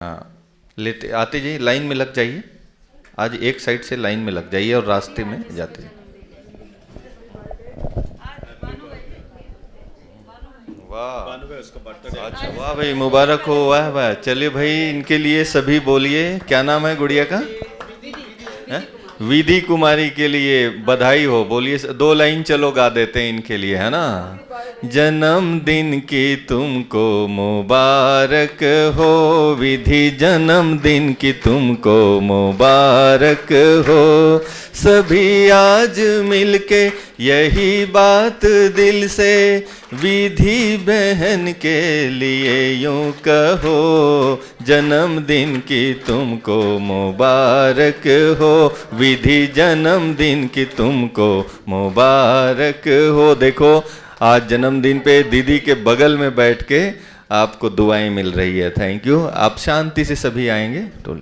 हाँ, लेते आते जाइए, लाइन में लग जाइए। आज एक साइड से लाइन में लग जाइए और रास्ते में जाते जाइए। वाह, अच्छा, वाह भाई, मुबारक हो, वाह वाह। चलिए भाई, इनके लिए सभी बोलिए, क्या नाम है गुड़िया का? है? विधि कुमारी के लिए बधाई हो, बोलिए। दो लाइन चलो गा देते हैं इनके लिए, है ना। जन्मदिन की तुमको मुबारक हो, विधि जन्मदिन की तुमको मुबारक हो। सभी आज मिलके यही बात दिल से विधि बहन के लिए यूं कहो, जन्मदिन की तुमको मुबारक हो, विधि जन्मदिन की तुमको मुबारक हो। देखो, आज जन्मदिन पे दीदी के बगल में बैठ के आपको दुआएं मिल रही है। Thank you. आप शांति से सभी आएंगे टोल।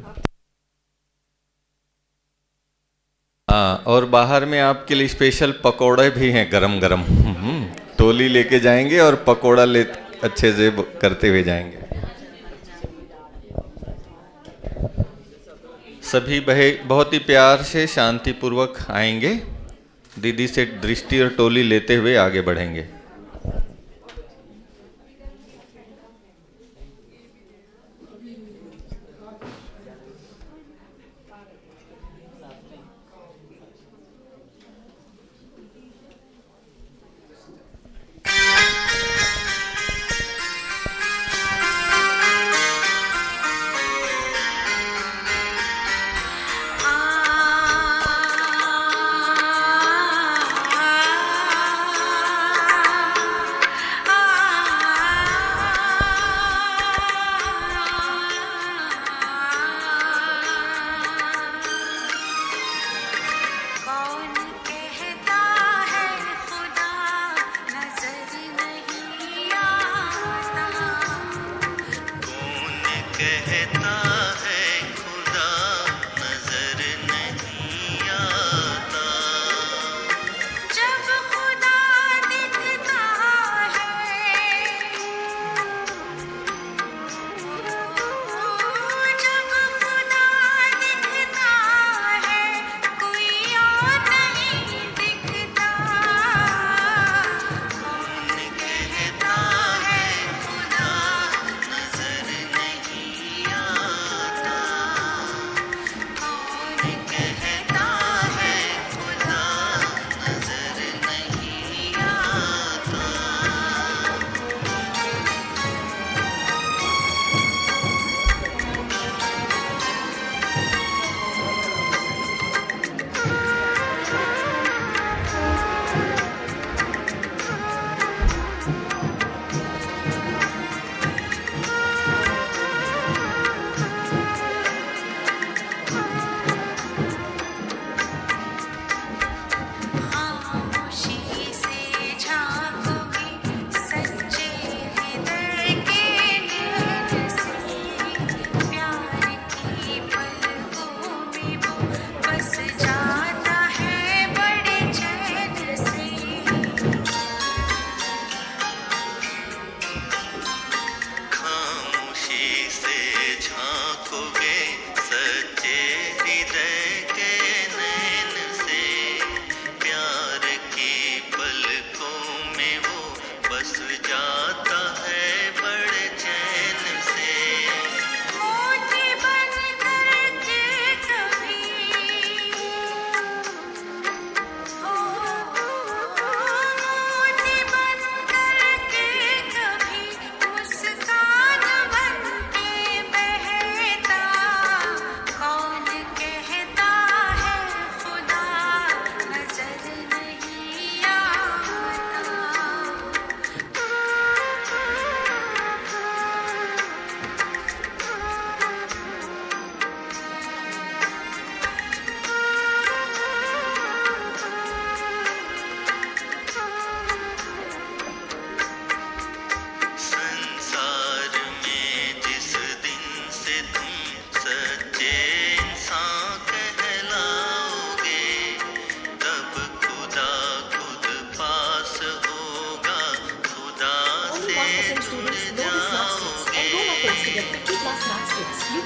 हाँ, और बाहर में आपके लिए स्पेशल पकोड़े भी हैं, गरम गरम। टोली लेके जाएंगे और पकोड़ा ले अच्छे से करते हुए जाएंगे। सभी बहुत ही प्यार से शांति पूर्वक आएंगे, दीदी से दृष्टि और टोली लेते हुए आगे बढ़ेंगे।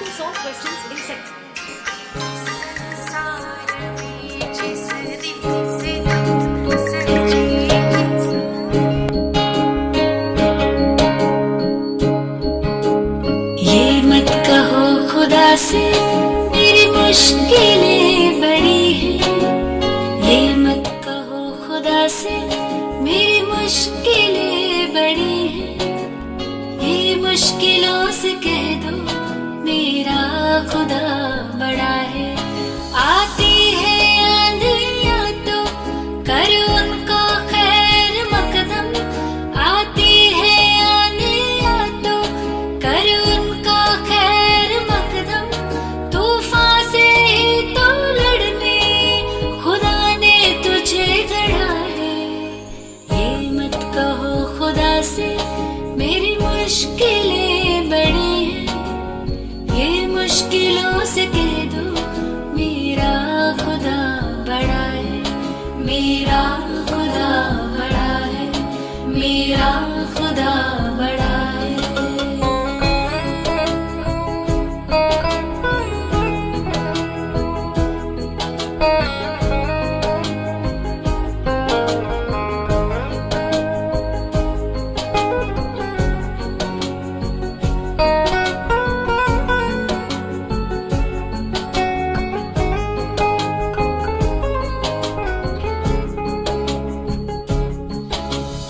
to solve questions in set. ये मत कहो खुदा से मेरी मुश्किलें बड़ी हैं, ये मत कहो खुदा से मेरी मुश्किलें बड़ी हैं, ये मुश्किलों से कह दो मेरा खुदा बड़ा है। आती है आंधियां तो कर उनको खैर मकदम, आती है आंधियां तो कर उनका खैर मकदम, तूफान से ही तो लड़ने खुदा ने तुझे गढ़ा है। ये मत कहो खुदा से मेरी मुश्किलें बड़ी हैं, ये मुश्किलों से कह दो मेरा खुदा बड़ा है, मेरा खुदा बड़ा है, मेरा खुदा बड़ा है।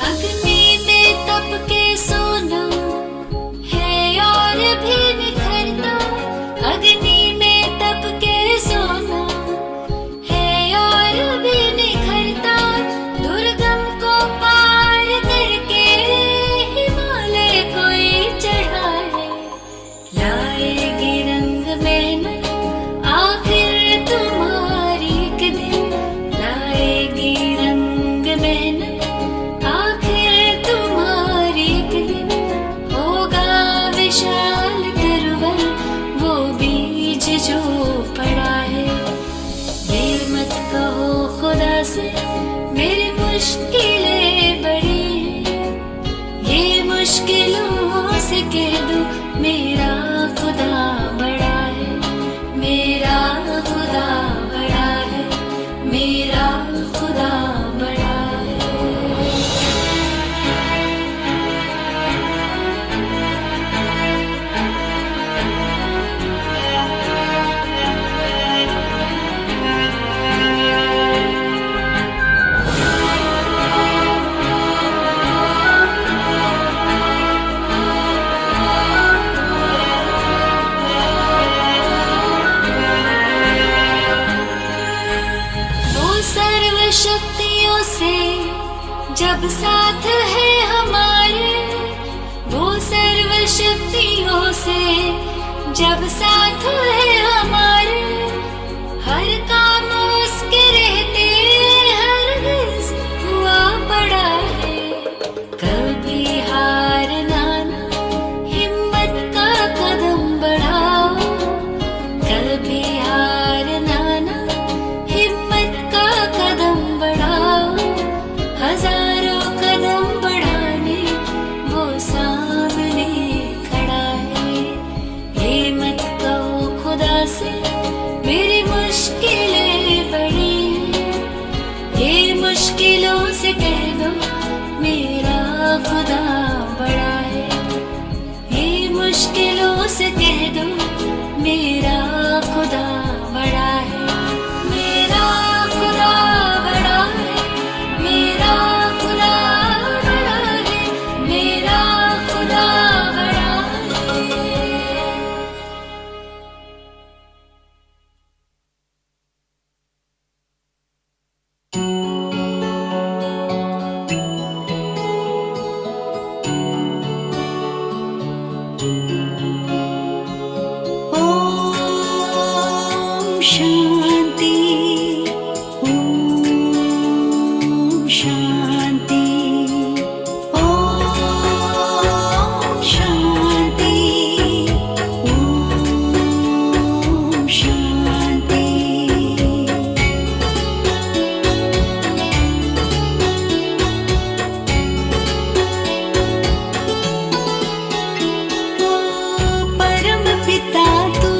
अग्नि में तप के सोना है और भी निखरता, अग्नि में तप के सोना है और भी निखरता, दुर्गम को पार करके हिमालय कोई चढ़ा है। लाएगी रंग मेहनत आखिर तुम्हारी एक दिन, लाएगी रंग मेहनत आखिर तुम्हारी एक दिन, होगा विशाल तरवर वो बीज जो पड़ा है। ये मत कहो खुदा से मेरी मुश्किलें बड़ी हैं, ये मुश्किलों से कह दो मेरा खुदा बड़ा है, मेरा खुदा बड़ा है, मेरा खुदा बड़ा है। वो सर्व शक्तियों से जब साथ है हमारे, वो सर्व शक्तियों से जब साथ है हमारे, हर काम उसके रहते हरगिज़ हुआ पड़ा है। कभी हारना ना, हिम्मत का कदम बढ़ाओ, कभी हारना ना, हिम्मत का कदम बढ़ाओ, हजारों कदम बढ़ाने वो सामने खड़ा है। ये मत कहो खुदा से मेरी मुश्किलें बड़ी हैं, ये मुश्किलों से कह दो मेरा खुदा बड़ा है, ये मुश्किलों से कह दो मेरा खुदा बड़ा है, मेरा खुदा बड़ा है, मेरा खुदा बड़ा है, मेरा खुदा बड़ा है। ओम शांति, ओम शांति, ओम शांति, ओम शांति। ओ परम पिता तू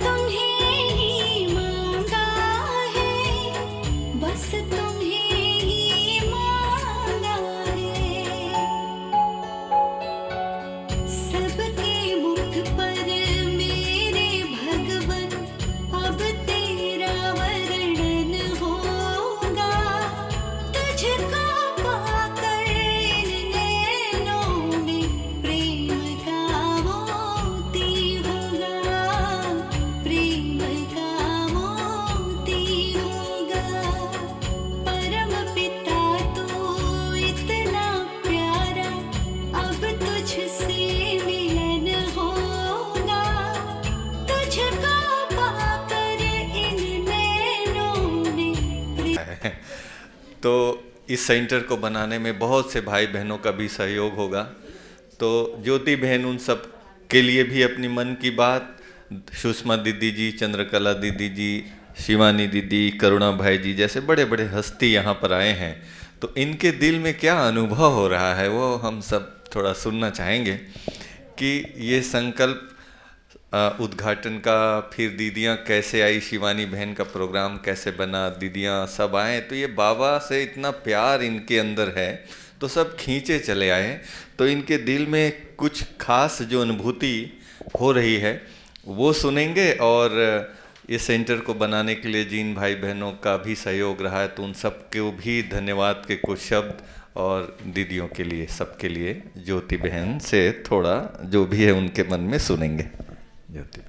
तुम्हें ही मांगा है, बस तुम्हें ही मांगा है। सबके मुख पर मेरे भगवन अब तेरा वर्णन होगा। तुझको पाकर इन नैनों में प्रेम का मोती होगा, प्रेम का मोती होगा। परम पिता तू इतना प्यारा, अब तुझसे मिलन होगा। तुझको पाकर इन नैनों में तो इस सेंटर को बनाने में बहुत से भाई बहनों का भी सहयोग होगा। तो ज्योति बहन उन सब के लिए भी अपनी मन की बात, सुषमा दीदी जी, चंद्रकला दीदी जी, शिवानी दीदी, करुणा भाई जी जैसे बड़े बड़े हस्ती यहाँ पर आए हैं, तो इनके दिल में क्या अनुभव हो रहा है वो हम सब थोड़ा सुनना चाहेंगे कि ये संकल्प उद्घाटन का, फिर दीदियाँ कैसे आई, शिवानी बहन का प्रोग्राम कैसे बना, दीदियाँ सब आए, तो ये बाबा से इतना प्यार इनके अंदर है तो सब खींचे चले आए। तो इनके दिल में कुछ खास जो अनुभूति हो रही है वो सुनेंगे, और इस सेंटर को बनाने के लिए जिन भाई बहनों का भी सहयोग रहा है तो उन सबको भी धन्यवाद के कुछ शब्द, और दीदियों के लिए, सबके लिए ज्योति बहन से थोड़ा जो भी है उनके मन में सुनेंगे। ज्योति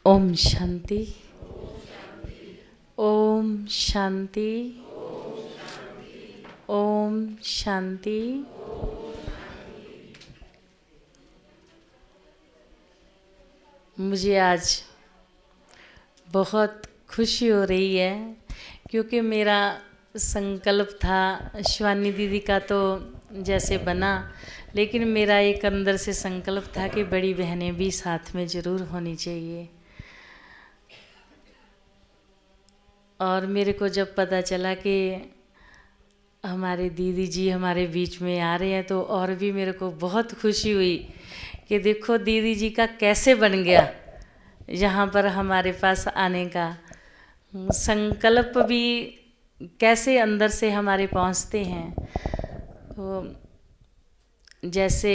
ओम शांति, ओम शांति, ओम शांति। मुझे आज बहुत खुशी हो रही है क्योंकि मेरा संकल्प था, शिवानी दीदी का तो जैसे बना, लेकिन मेरा एक अंदर से संकल्प था कि बड़ी बहनें भी साथ में ज़रूर होनी चाहिए। और मेरे को जब पता चला कि हमारे दीदी जी हमारे बीच में आ रहे हैं तो और भी मेरे को बहुत खुशी हुई कि देखो दीदी जी का कैसे बन गया यहाँ पर हमारे पास आने का संकल्प भी कैसे अंदर से हमारे पहुँचते हैं। तो जैसे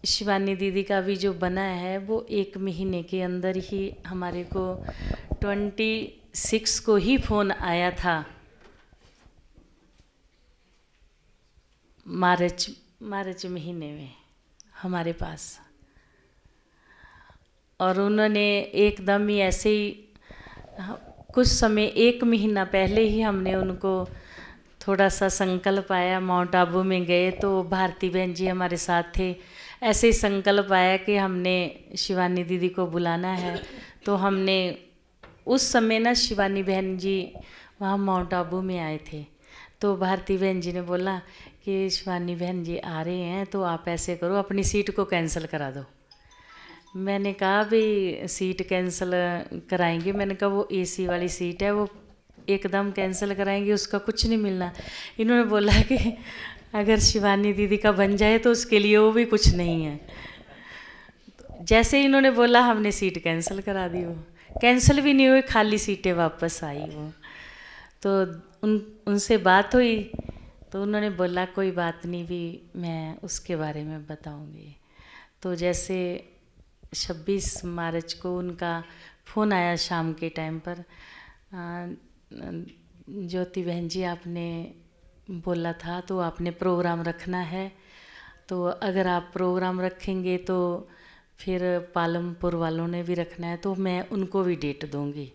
शिवानी दीदी का भी जो बना है वो 1 महीने के अंदर ही हमारे को 26 को ही फ़ोन आया था, मार्च महीने में हमारे पास। और उन्होंने एकदम ही ऐसे ही कुछ समय 1 महीना पहले ही हमने उनको थोड़ा सा संकल्प आया, माउंट आबू में गए तो भारती बहन जी हमारे साथ थे। ऐसे ही संकल्प आया कि हमने शिवानी दीदी को बुलाना है, तो हमने उस समय ना शिवानी बहन जी वहाँ माउंट आबू में आए थे। तो भारती बहन जी ने बोला कि शिवानी बहन जी आ रहे हैं तो आप ऐसे करो अपनी सीट को कैंसिल करा दो। मैंने कहा भाई सीट कैंसिल कराएंगे, मैंने कहा वो एसी वाली सीट है वो एकदम कैंसिल कराएंगे, उसका कुछ नहीं मिलना। इन्होंने बोला कि अगर शिवानी दीदी का बन जाए तो उसके लिए वो भी कुछ नहीं है। जैसे इन्होंने बोला हमने सीट कैंसिल करा दी, वो कैंसिल भी नहीं हुई, खाली सीटें वापस आई वो। तो उनसे बात हुई तो उन्होंने बोला कोई बात नहीं भी मैं उसके बारे में बताऊंगी। तो जैसे 26 मार्च को उनका फ़ोन आया शाम के टाइम पर, ज्योति बहन जी आपने बोला था तो आपने प्रोग्राम रखना है, तो अगर आप प्रोग्राम रखेंगे तो फिर पालमपुर वालों ने भी रखना है तो मैं उनको भी डेट दूंगी,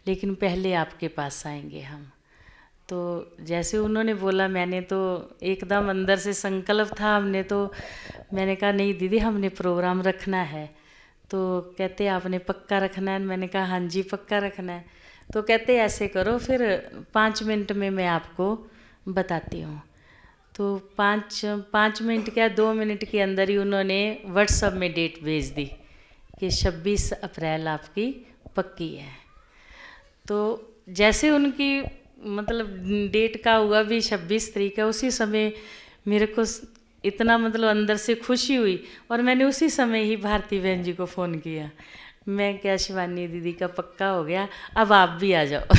लेकिन पहले आपके पास आएंगे हम। तो जैसे उन्होंने बोला मैंने तो एकदम अंदर से संकल्प था, हमने तो मैंने कहा नहीं दीदी हमने प्रोग्राम रखना है। तो कहते आपने पक्का रखना है, मैंने कहा हाँ जी पक्का रखना है। तो कहते ऐसे करो फिर 5 मिनट में मैं आपको बताती हूँ। तो 5 मिनट क्या 2 मिनट के अंदर ही उन्होंने व्हाट्सएप में डेट भेज दी कि 26 अप्रैल आपकी पक्की है। तो जैसे उनकी मतलब डेट का हुआ भी 26 तारीख का, उसी समय मेरे को इतना मतलब अंदर से खुशी हुई और मैंने उसी समय ही भारती बहन जी को फ़ोन किया। मैं क्या शिवानी दीदी का पक्का हो गया, अब आप भी आ जाओ।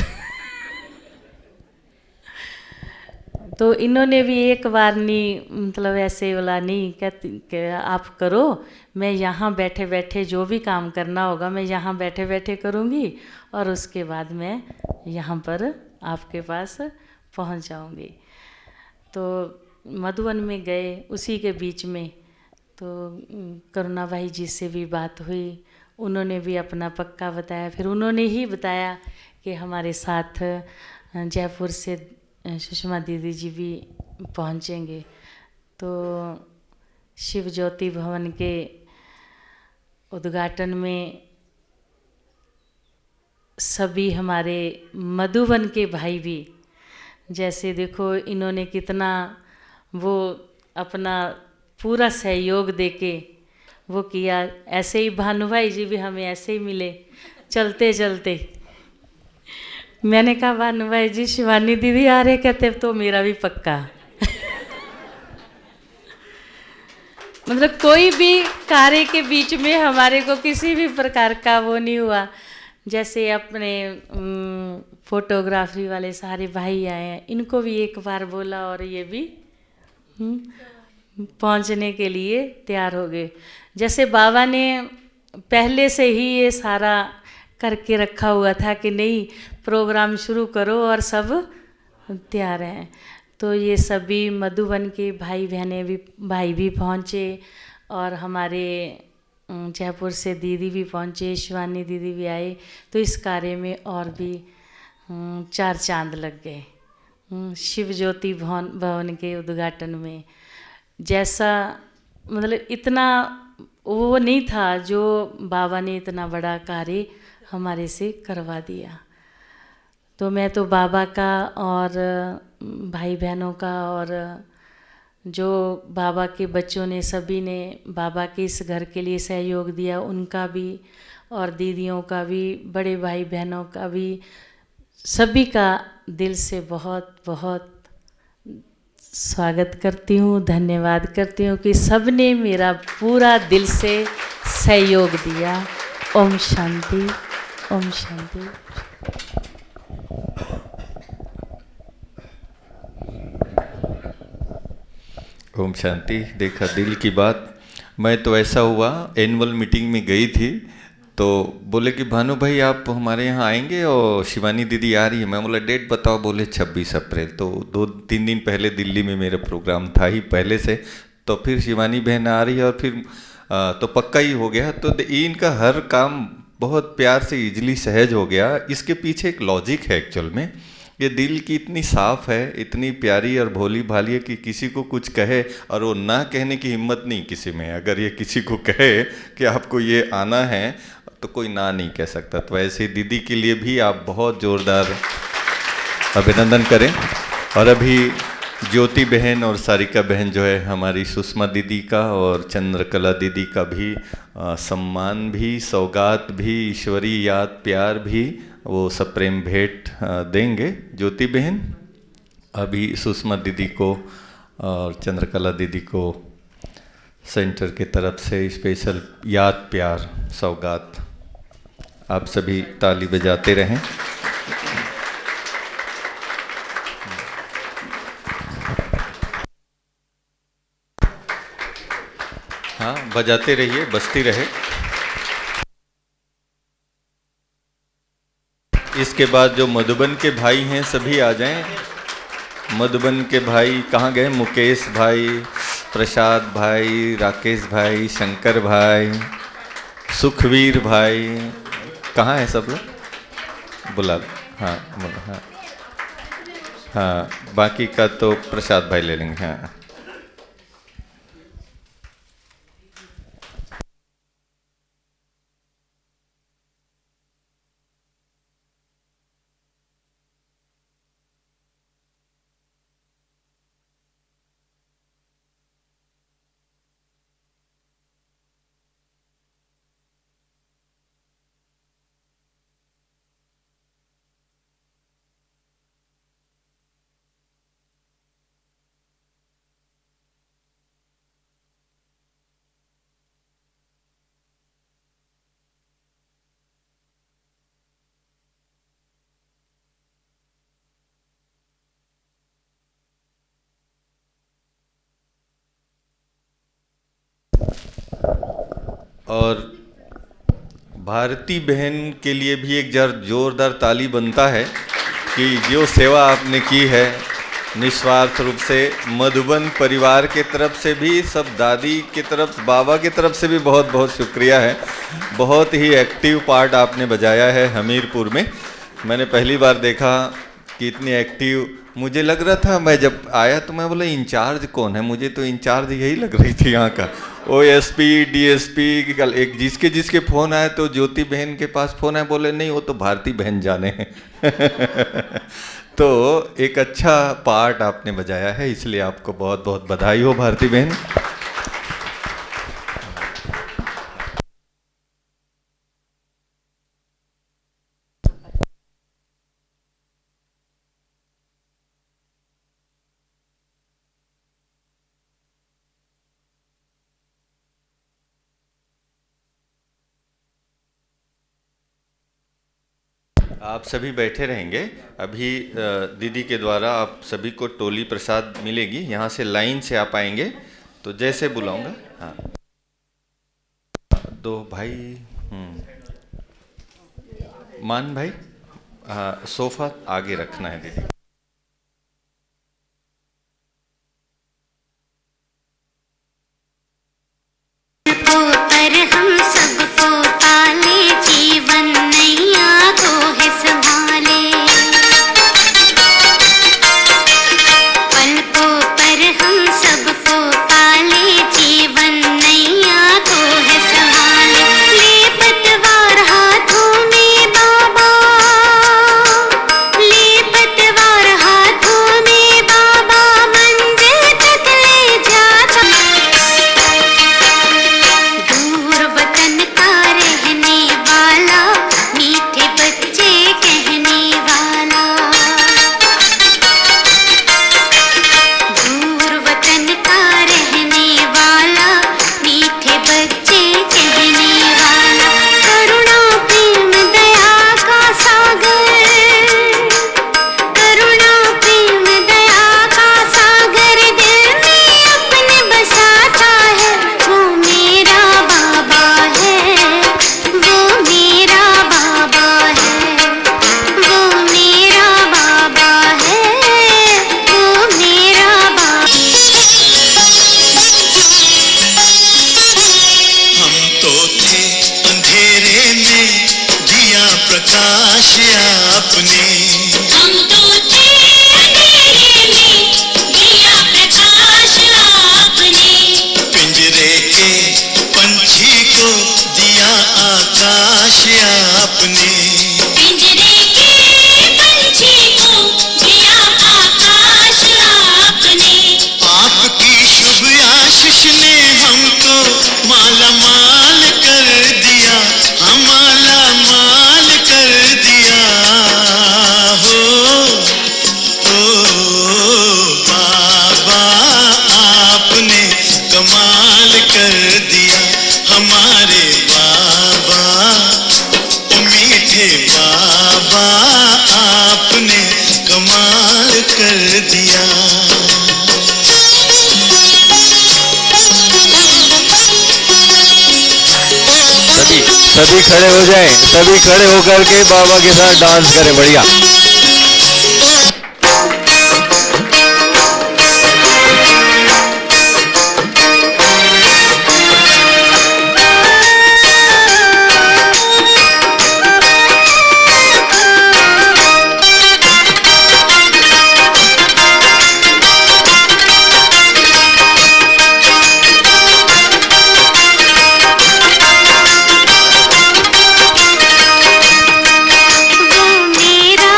तो इन्होंने भी एक बार नहीं मतलब ऐसे बोला नहीं, कहती कि आप करो, मैं यहाँ बैठे बैठे जो भी काम करना होगा मैं यहाँ बैठे बैठे करूँगी और उसके बाद मैं यहाँ पर आपके पास पहुँच जाऊँगी। तो मधुबन में गए, उसी के बीच में तो करुणा भाई जी से भी बात हुई, उन्होंने भी अपना पक्का बताया। फिर उन्होंने ही बताया कि हमारे साथ जयपुर से सुषमा दीदी जी भी पहुँचेंगे। तो शिव ज्योति भवन के उद्घाटन में सभी हमारे मधुबन के भाई भी, जैसे देखो इन्होंने कितना वो अपना पूरा सहयोग देके वो किया। ऐसे ही भानु भाई जी भी हमें ऐसे ही मिले चलते चलते। मैंने कहा भानु भाई जी शिवानी दीदी आ रहे, कहते तो मेरा भी पक्का। मतलब कोई भी कार्य के बीच में हमारे को किसी भी प्रकार का वो नहीं हुआ। जैसे अपने फोटोग्राफी वाले सारे भाई आए हैं, इनको भी एक बार बोला और ये भी पहुंचने के लिए तैयार हो गए। जैसे बाबा ने पहले से ही ये सारा करके रखा हुआ था कि नहीं प्रोग्राम शुरू करो और सब तैयार हैं। तो ये सभी मधुबन के भाई भी पहुँचे और हमारे जयपुर से दीदी भी पहुँचे, शिवानी दीदी भी आए। तो इस कार्य में और भी 4 चांद लग गए शिव ज्योति भवन के उद्घाटन में। जैसा मतलब इतना वो नहीं था जो बाबा ने इतना बड़ा कार्य हमारे से करवा दिया। तो मैं तो बाबा का और भाई बहनों का और जो बाबा के बच्चों ने सभी ने बाबा के इस घर के लिए सहयोग दिया उनका भी, और दीदियों का भी, बड़े भाई बहनों का भी, सभी का दिल से बहुत बहुत स्वागत करती हूँ, धन्यवाद करती हूँ कि सब ने मेरा पूरा दिल से सहयोग दिया। ओम शांति, ओम शांति। ओम शांति। देखा दिल की बात। मैं तो ऐसा हुआ, एनुअल मीटिंग में गई थी तो बोले कि भानु भाई आप हमारे यहाँ आएंगे और शिवानी दीदी आ रही है। मैं बोला डेट बताओ, बोले 26 अप्रैल। तो 2-3 दिन पहले दिल्ली में मेरा प्रोग्राम था ही पहले से, तो फिर शिवानी बहन आ रही है और फिर तो पक्का ही हो गया। तो इनका हर काम बहुत प्यार से इजली सहज हो गया। इसके पीछे एक लॉजिक है एक्चुअल में। ये दिल की इतनी साफ़ है, इतनी प्यारी और भोली भाली है कि किसी को कुछ कहे और वो ना कहने की हिम्मत नहीं किसी में। अगर ये किसी को कहे कि आपको ये आना है तो कोई ना नहीं कह सकता। तो ऐसे दीदी के लिए भी आप बहुत ज़ोरदार अभिनंदन करें। और अभी ज्योति बहन और सारिका बहन जो है हमारी सुषमा दीदी का और चंद्रकला दीदी का भी सम्मान भी, सौगात भी, ईश्वरी याद प्यार भी, वो सब प्रेम भेंट देंगे। ज्योति बहन अभी सुषमा दीदी को और चंद्रकला दीदी को सेंटर की तरफ से स्पेशल याद प्यार सौगात। आप सभी ताली बजाते रहें। हाँ बजाते रहिए, बजती रहे। इसके बाद जो मधुबन के भाई हैं सभी आ जाएं। मधुबन के भाई कहाँ गए? मुकेश भाई, प्रसाद भाई, राकेश भाई, शंकर भाई, सुखवीर भाई, कहाँ है सब लोग? बुला लो। हाँ हाँ हाँ, बाकी का तो प्रसाद भाई ले लेंगे। हाँ और भारती बहन के लिए भी एक जोरदार ताली बनता है कि जो सेवा आपने की है निस्वार्थ रूप से। मधुबन परिवार के तरफ से भी, सब दादी की तरफ, बाबा की तरफ से भी बहुत बहुत शुक्रिया है। बहुत ही एक्टिव पार्ट आपने बजाया है हमीरपुर में। मैंने पहली बार देखा कि इतनी एक्टिव। मुझे लग रहा था, मैं जब आया तो मैं बोला इंचार्ज कौन है, मुझे तो इंचार्ज यही लग रही थी यहाँ का, OSP DSP। एक जिसके फ़ोन आए तो ज्योति बहन के पास फ़ोन आए, बोले नहीं वो तो भारती बहन जाने हैं। तो एक अच्छा पार्ट आपने बजाया है, इसलिए आपको बहुत बहुत बधाई हो भारती बहन। आप सभी बैठे रहेंगे। अभी दीदी के द्वारा आप सभी को टोली प्रसाद मिलेगी, यहाँ से लाइन से आप आएंगे तो जैसे बुलाऊंगा। हाँ, दो भाई, मान भाई, हाँ, सोफा आगे रखना है दीदी। पर हम सबको पाले, जीवन नैया को है संभाले। पलकों पर हम सबको पाले, जीवन नैया को है संभाले। ले पतवार हाथों में बाबा, ले पतवार हाथों में बाबा, मंजिल तक ले जाता। दूर वतन का रहने वाला, मीठे बच्चे कहने वाला। दूर वतन का रहने वाला, मीठे बच्चे कहने वाला। करुणा प्रेम दया का सागर, करुणा प्रेम दया का सागर, दिल में अपने बसाता है। वो मेरा बाबा है, वो मेरा बाबा है, वो मेरा बाबा है, वो मेरा बाबा। हम तो थे अंधेरे में, दिया प्रकाश आपने। हम तो थे अंधेरे में, दिया प्रकाश आपने। पिंजरे के पंछी को दिया आकाश आपने। पिंजरे के पंछी को दिया आकाश आपने। आपकी शुभ आशीष ने हमको माला माल कर दिया, हम माला माल कर दिया। हो बाबा, आपने कमाल कर दिया। हमारे बाबा, ओ मीठे बाबा, आपने कमाल कर दिया। सभी खड़े हो जाएं, सभी खड़े होकर के बाबा के साथ डांस करें। बढ़िया। वो मेरा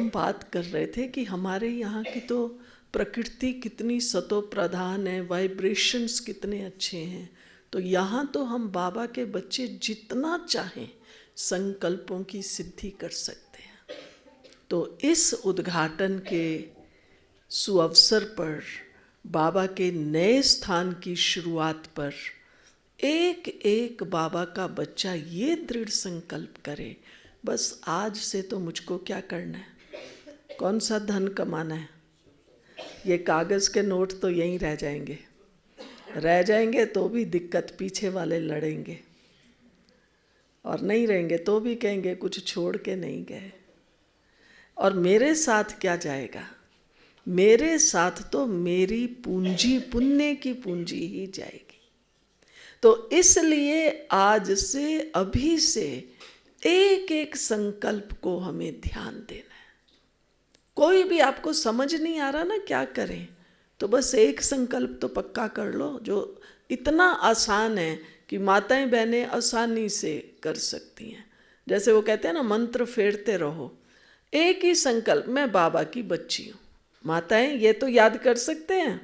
हम बात कर रहे थे कि हमारे यहाँ की तो प्रकृति कितनी सतो प्रधान है, वाइब्रेशंस कितने अच्छे हैं। तो यहाँ तो हम बाबा के बच्चे जितना चाहें संकल्पों की सिद्धि कर सकते हैं। तो इस उद्घाटन के सुअवसर पर, बाबा के नए स्थान की शुरुआत पर एक एक बाबा का बच्चा ये दृढ़ संकल्प करे, बस आज से तो मुझको क्या करना है, कौन सा धन कमाना है। ये कागज़ के नोट तो यहीं रह जाएंगे तो भी दिक्कत, पीछे वाले लड़ेंगे, और नहीं रहेंगे तो भी कहेंगे कुछ छोड़ के नहीं गए। और मेरे साथ क्या जाएगा, मेरे साथ तो मेरी पूंजी, पुण्य की पूंजी ही जाएगी। तो इसलिए आज से, अभी से एक एक संकल्प को हमें ध्यान देना है। कोई भी आपको समझ नहीं आ रहा ना क्या करें, तो बस एक संकल्प तो पक्का कर लो, जो इतना आसान है कि माताएं बहनें आसानी से कर सकती हैं। जैसे वो कहते हैं ना, मंत्र फेरते रहो, एक ही संकल्प, मैं बाबा की बच्ची हूँ। माताएं ये तो याद कर सकते हैं,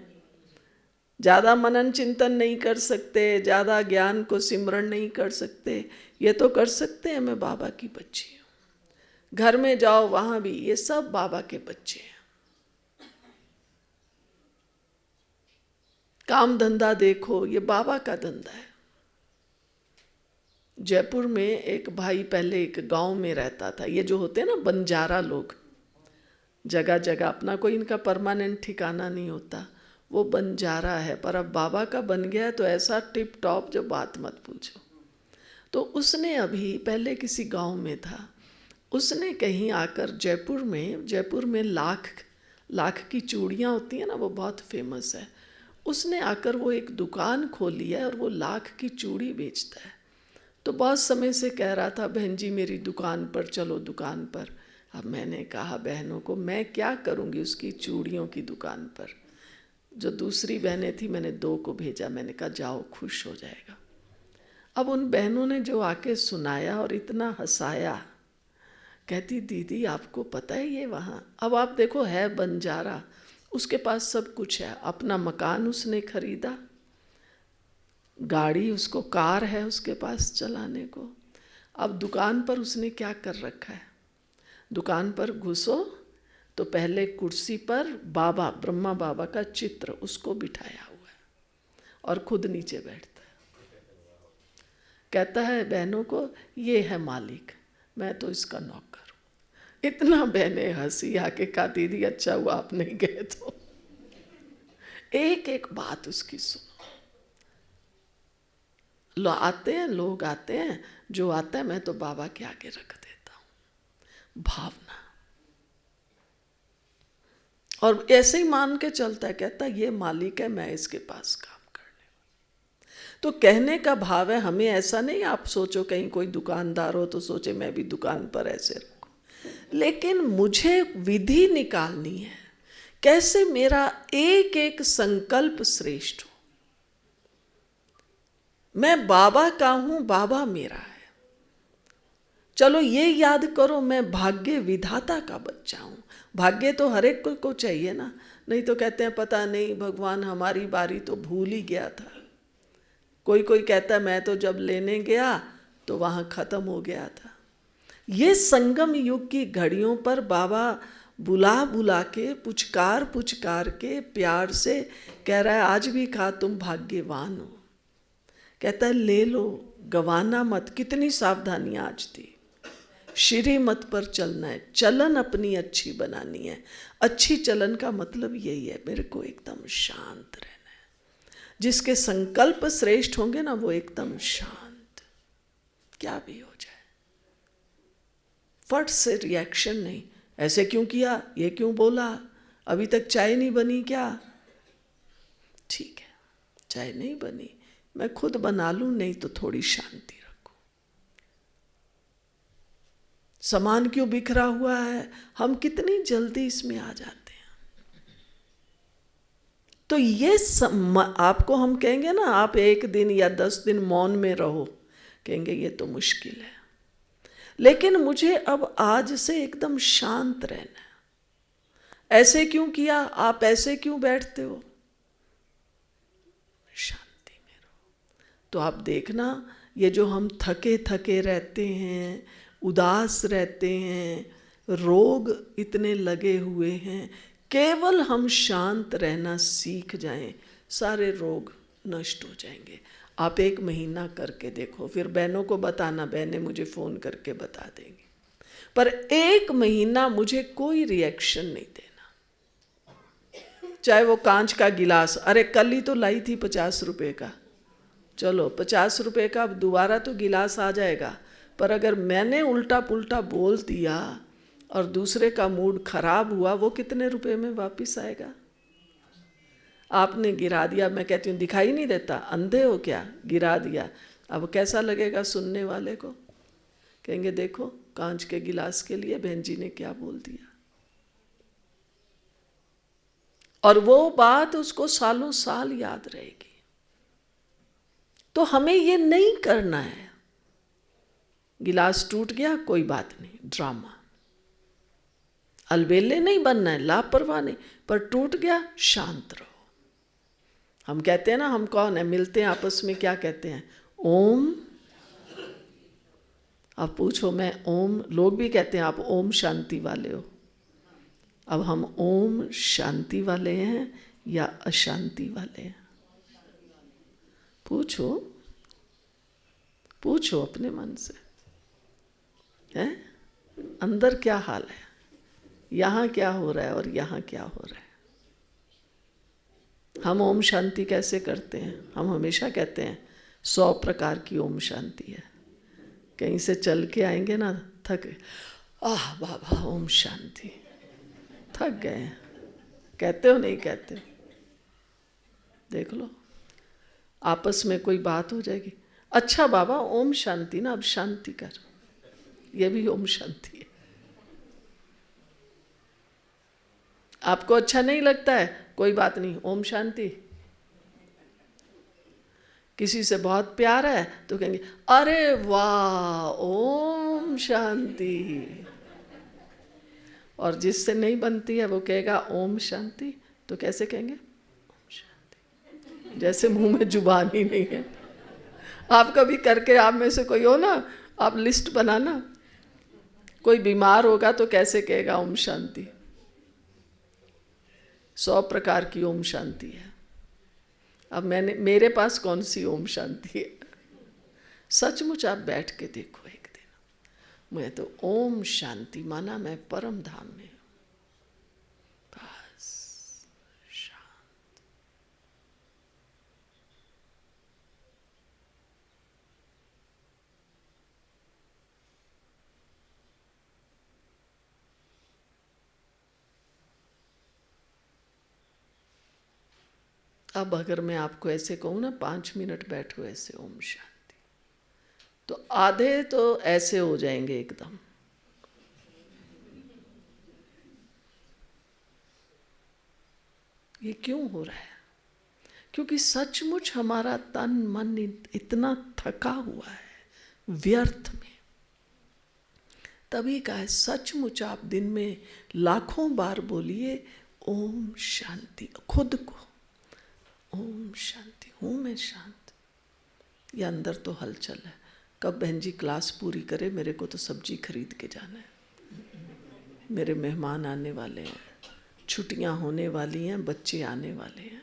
ज़्यादा मनन चिंतन नहीं कर सकते, ज़्यादा ज्ञान को सिमरण नहीं कर सकते, ये तो कर सकते हैं मैं बाबा की बच्ची हूँ। घर में जाओ वहाँ भी ये सब बाबा के बच्चे हैं। काम धंधा देखो, ये बाबा का धंधा है। जयपुर में एक भाई पहले एक गांव में रहता था। ये जो होते हैं ना बंजारा लोग, जगह जगह अपना कोई इनका परमानेंट ठिकाना नहीं होता, वो बंजारा है, पर अब बाबा का बन गया है तो ऐसा टिप टॉप जो बात मत पूछो। तो उसने अभी पहले किसी गांव में था, उसने कहीं आकर जयपुर में लाख की चूड़ियाँ होती हैं ना, वो बहुत फेमस है। उसने आकर वो एक दुकान खोली है और वो लाख की चूड़ी बेचता है। तो बहुत समय से कह रहा था, बहन जी मेरी दुकान पर चलो, दुकान पर। अब मैंने कहा बहनों को मैं क्या करूँगी उसकी चूड़ियों की दुकान पर। जो दूसरी बहनें थी मैंने 2 को भेजा, मैंने कहा जाओ, खुश हो जाएगा। अब उन बहनों ने जो आके सुनाया और इतना हंसाया, कहती दीदी आपको पता है ये वहाँ, अब आप देखो है बंजारा, उसके पास सब कुछ है, अपना मकान उसने खरीदा, गाड़ी उसको, कार है उसके पास चलाने को। अब दुकान पर उसने क्या कर रखा है, दुकान पर घुसो तो पहले कुर्सी पर बाबा, ब्रह्मा बाबा का चित्र उसको बिठाया हुआ है और खुद नीचे बैठता है। कहता है बहनों को ये है मालिक, मैं तो इसका नौकर हूँ। इतना बहनें हंसी, आके कहा दीदी अच्छा हुआ आप नहीं गए। तो एक एक बात उसकी सुनो। लोग आते हैं, जो आता है मैं तो बाबा के आगे रख देता हूँ, भावना। और ऐसे ही मान के चलता है, कहता ये मालिक है, मैं इसके पास काम करने वाला। तो कहने का भाव है, हमें ऐसा नहीं आप सोचो कहीं कोई दुकानदार हो तो सोचे मैं भी दुकान पर ऐसे रखूं, लेकिन मुझे विधि निकालनी है कैसे मेरा एक एक संकल्प श्रेष्ठ हो। मैं बाबा का हूं, बाबा मेरा है। चलो ये याद करो मैं भाग्य विधाता का बच्चा हूं। भाग्य तो हर एक को चाहिए ना, नहीं तो कहते हैं पता नहीं भगवान हमारी बारी तो भूल ही गया था। कोई कहता है मैं तो जब लेने गया तो वहां खत्म हो गया था। ये संगम युग की घड़ियों पर बाबा बुला के पुचकार के प्यार से कह रहा है आज भी कहा तुम भाग्यवान हो। कहता है ले लो, गवाना मत। कितनी सावधानियां आज थी। श्री मत पर चलना है, चलन अपनी अच्छी बनानी है। अच्छी चलन का मतलब यही है, मेरे को एकदम शांत रहना है। जिसके संकल्प श्रेष्ठ होंगे ना वो एकदम शांत, क्या भी हो जाए फट से रिएक्शन नहीं। ऐसे क्यों किया, ये क्यों बोला, अभी तक चाय नहीं बनी क्या? ठीक है चाय नहीं बनी, मैं खुद बना लूं, नहीं तो थोड़ी शांति रखो। सामान क्यों बिखरा हुआ है, हम कितनी जल्दी इसमें आ जाते हैं। तो ये आपको हम कहेंगे ना आप 1 दिन या 10 दिन मौन में रहो, कहेंगे ये तो मुश्किल है। लेकिन मुझे अब आज से एकदम शांत रहना है। ऐसे क्यों किया, आप ऐसे क्यों बैठते हो, शांति में रहो। तो आप देखना, ये जो हम थके थके रहते हैं, उदास रहते हैं, रोग इतने लगे हुए हैं, केवल हम शांत रहना सीख जाएं, सारे रोग नष्ट हो जाएंगे। आप 1 महीना करके देखो, फिर बहनों को बताना, बहनें मुझे फ़ोन करके बता देंगी। पर 1 महीना मुझे कोई रिएक्शन नहीं देना। चाहे वो कांच का गिलास, अरे कल ही तो लाई थी 50 रुपए का, चलो 50 रुपए का अब दोबारा तो गिलास आ जाएगा, पर अगर मैंने उल्टा पुल्टा बोल दिया और दूसरे का मूड खराब हुआ, वो कितने रुपए में वापस आएगा? आपने गिरा दिया, मैं कहती हूँ दिखाई नहीं देता, अंधे हो क्या, गिरा दिया। अब कैसा लगेगा सुनने वाले को? कहेंगे देखो कांच के गिलास के लिए बहन जी ने क्या बोल दिया। और वो बात उसको सालों साल याद रहेगी। तो हमें ये नहीं करना है। गिलास टूट गया कोई बात नहीं, ड्रामा, अलबेले नहीं बनना है, लापरवाह नहीं, पर टूट गया शांत रहो। हम कहते हैं ना, हम कौन है, मिलते हैं आपस में क्या कहते हैं, ओम। अब पूछो, मैं ओम, लोग भी कहते हैं आप ओम शांति वाले हो। अब हम ओम शांति वाले हैं या अशांति वाले हैं? पूछो, पूछो अपने मन से, है अंदर क्या हाल है, यहाँ क्या हो रहा है और यहाँ क्या हो रहा है। हम ओम शांति कैसे करते हैं? हम हमेशा कहते हैं 100 प्रकार की ओम शांति है। कहीं से चल के आएंगे ना, थक, आह बाबा ओम शांति, थक गए, कहते हो नहीं कहते? देख लो, आपस में कोई बात हो जाएगी, अच्छा बाबा ओम शांति ना, अब शांति कर, ये भी ओम शांति है। आपको अच्छा नहीं लगता है, कोई बात नहीं, ओम शांति। किसी से बहुत प्यार है तो कहेंगे अरे वाह ओम शांति, और जिससे नहीं बनती है वो कहेगा ओम शांति, तो कैसे कहेंगे? ओम शांति, जैसे मुंह में जुबान ही नहीं है। आप कभी करके, आप में से कोई हो ना, आप लिस्ट बनाना, कोई बीमार होगा तो कैसे कहेगा ओम शांति? 100 प्रकार की ओम शांति है। अब मेरे पास कौन सी ओम शांति है? सचमुच आप बैठ के देखो एक दिन, मैं तो ओम शांति माना, मैं परम धाम में हूं, बस शांत। अब अगर मैं आपको ऐसे कहूँ ना 5 मिनट बैठो ऐसे ओम शांति, तो आधे तो ऐसे हो जाएंगे एकदम। ये क्यों हो रहा है? क्योंकि सचमुच हमारा तन मन इतना थका हुआ है व्यर्थ में। तभी का है सचमुच आप दिन में लाखों बार बोलिए ओम शांति, खुद को, ओम शांति, हूँ मैं शांत। ये अंदर तो हलचल है। कब बहन जी क्लास पूरी करे, मेरे को तो सब्जी खरीद के जाना है, मेरे मेहमान आने वाले हैं, छुट्टियां होने वाली हैं, बच्चे आने वाले हैं,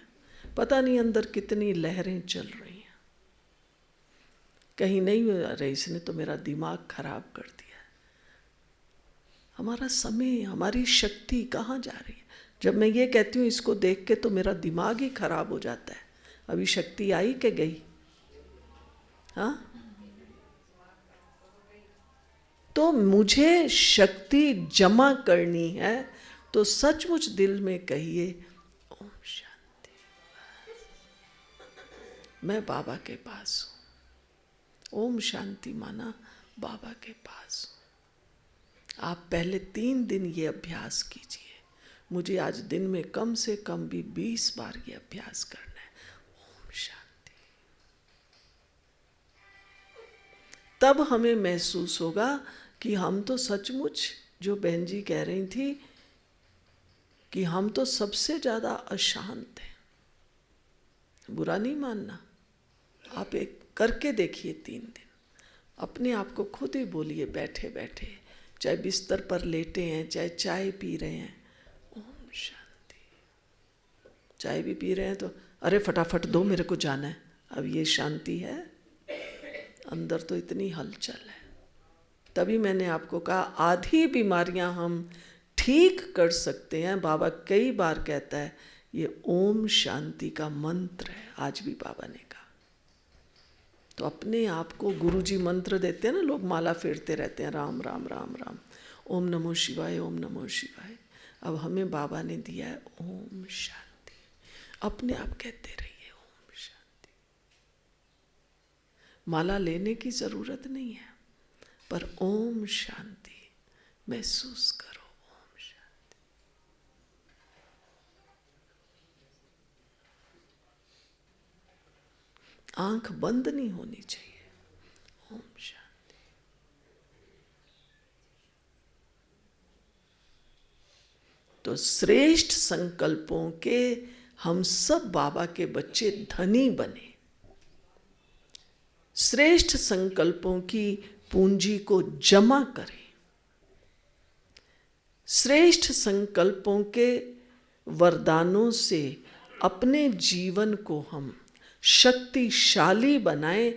पता नहीं अंदर कितनी लहरें चल रही हैं। कहीं नहीं, अरे इसने तो मेरा दिमाग खराब कर दिया। हमारा समय, हमारी शक्ति कहाँ जा रही है? जब मैं ये कहती हूँ इसको देख के तो मेरा दिमाग ही खराब हो जाता है। अभी शक्ति आई कि गई? हाँ, तो मुझे शक्ति जमा करनी है तो सचमुच दिल में कहिए ओम शांति, मैं बाबा के पास हूँ। ओम शांति माना बाबा के पास हूँ। आप पहले 3 दिन ये अभ्यास कीजिए। मुझे आज दिन में कम से कम भी 20 बार ये अभ्यास करना है, ओम शांति। तब हमें महसूस होगा कि हम तो सचमुच, जो बहन जी कह रही थी, कि हम तो सबसे ज़्यादा अशांत हैं। बुरा नहीं मानना, आप एक करके देखिए 3 दिन, अपने आप को खुद ही बोलिए बैठे बैठे, चाहे बिस्तर पर लेटे हैं, चाहे चाय पी रहे हैं, ओम शांति। चाय भी पी रहे हैं तो अरे फटाफट दो, मेरे को जाना है, अब ये शांति है? अंदर तो इतनी हलचल है। तभी मैंने आपको कहा आधी बीमारियां हम ठीक कर सकते हैं। बाबा कई बार कहता है ये ओम शांति का मंत्र है, आज भी बाबा ने कहा। तो अपने आप को, गुरुजी मंत्र देते हैं ना, लोग माला फेरते रहते हैं, राम राम राम राम, ओम नमो शिवाय, ओम नमो शिवाय। अब हमें बाबा ने दिया है ओम शांति, अपने आप कहते रहिए ओम शांति। माला लेने की जरूरत नहीं है, पर ओम शांति महसूस करो। ओम शांति। आंख बंद नहीं होनी चाहिए। ओम शांति। तो श्रेष्ठ संकल्पों के हम सब बाबा के बच्चे धनी बने। श्रेष्ठ संकल्पों की पूंजी को जमा करें। श्रेष्ठ संकल्पों के वरदानों से अपने जीवन को हम शक्तिशाली बनाएं,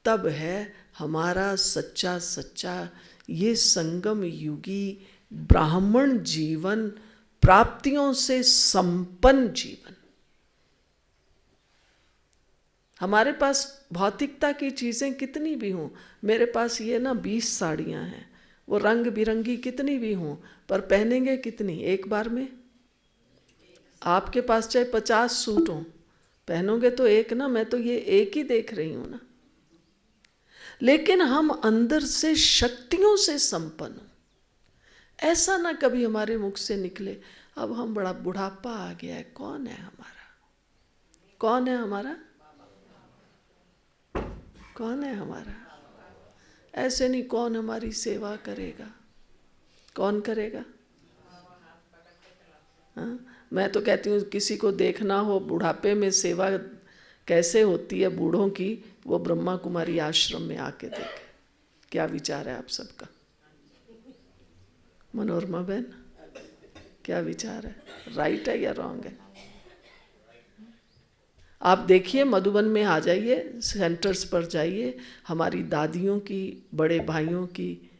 तब है हमारा सच्चा सच्चा ये संगम युगी ब्राह्मण जीवन, प्राप्तियों से संपन्न जीवन। हमारे पास भौतिकता की चीज़ें कितनी भी हों, मेरे पास ये ना 20 साड़ियाँ हैं, वो रंग बिरंगी कितनी भी हों, पर पहनेंगे कितनी एक बार में? आपके पास चाहे 50 सूट हों, पहनोगे तो एक ना। मैं तो ये एक ही देख रही हूँ ना। लेकिन हम अंदर से शक्तियों से संपन्न हो, ऐसा ना कभी हमारे मुख से निकले अब हम बड़ा बुढ़ापा आ गया है। कौन है हमारा? कौन है हमारा? कौन है हमारा? ऐसे नहीं, कौन हमारी सेवा करेगा? कौन करेगा? हाँ, मैं तो कहती हूँ किसी को देखना हो बुढ़ापे में सेवा कैसे होती है बूढ़ों की, वो ब्रह्मा कुमारी आश्रम में आके देखे। क्या विचार है आप सबका? मनोरमा बहन, क्या विचार है? राइट है या रॉन्ग है? आप देखिए, मधुबन में आ जाइए, सेंटर्स पर जाइए, हमारी दादियों की, बड़े भाइयों की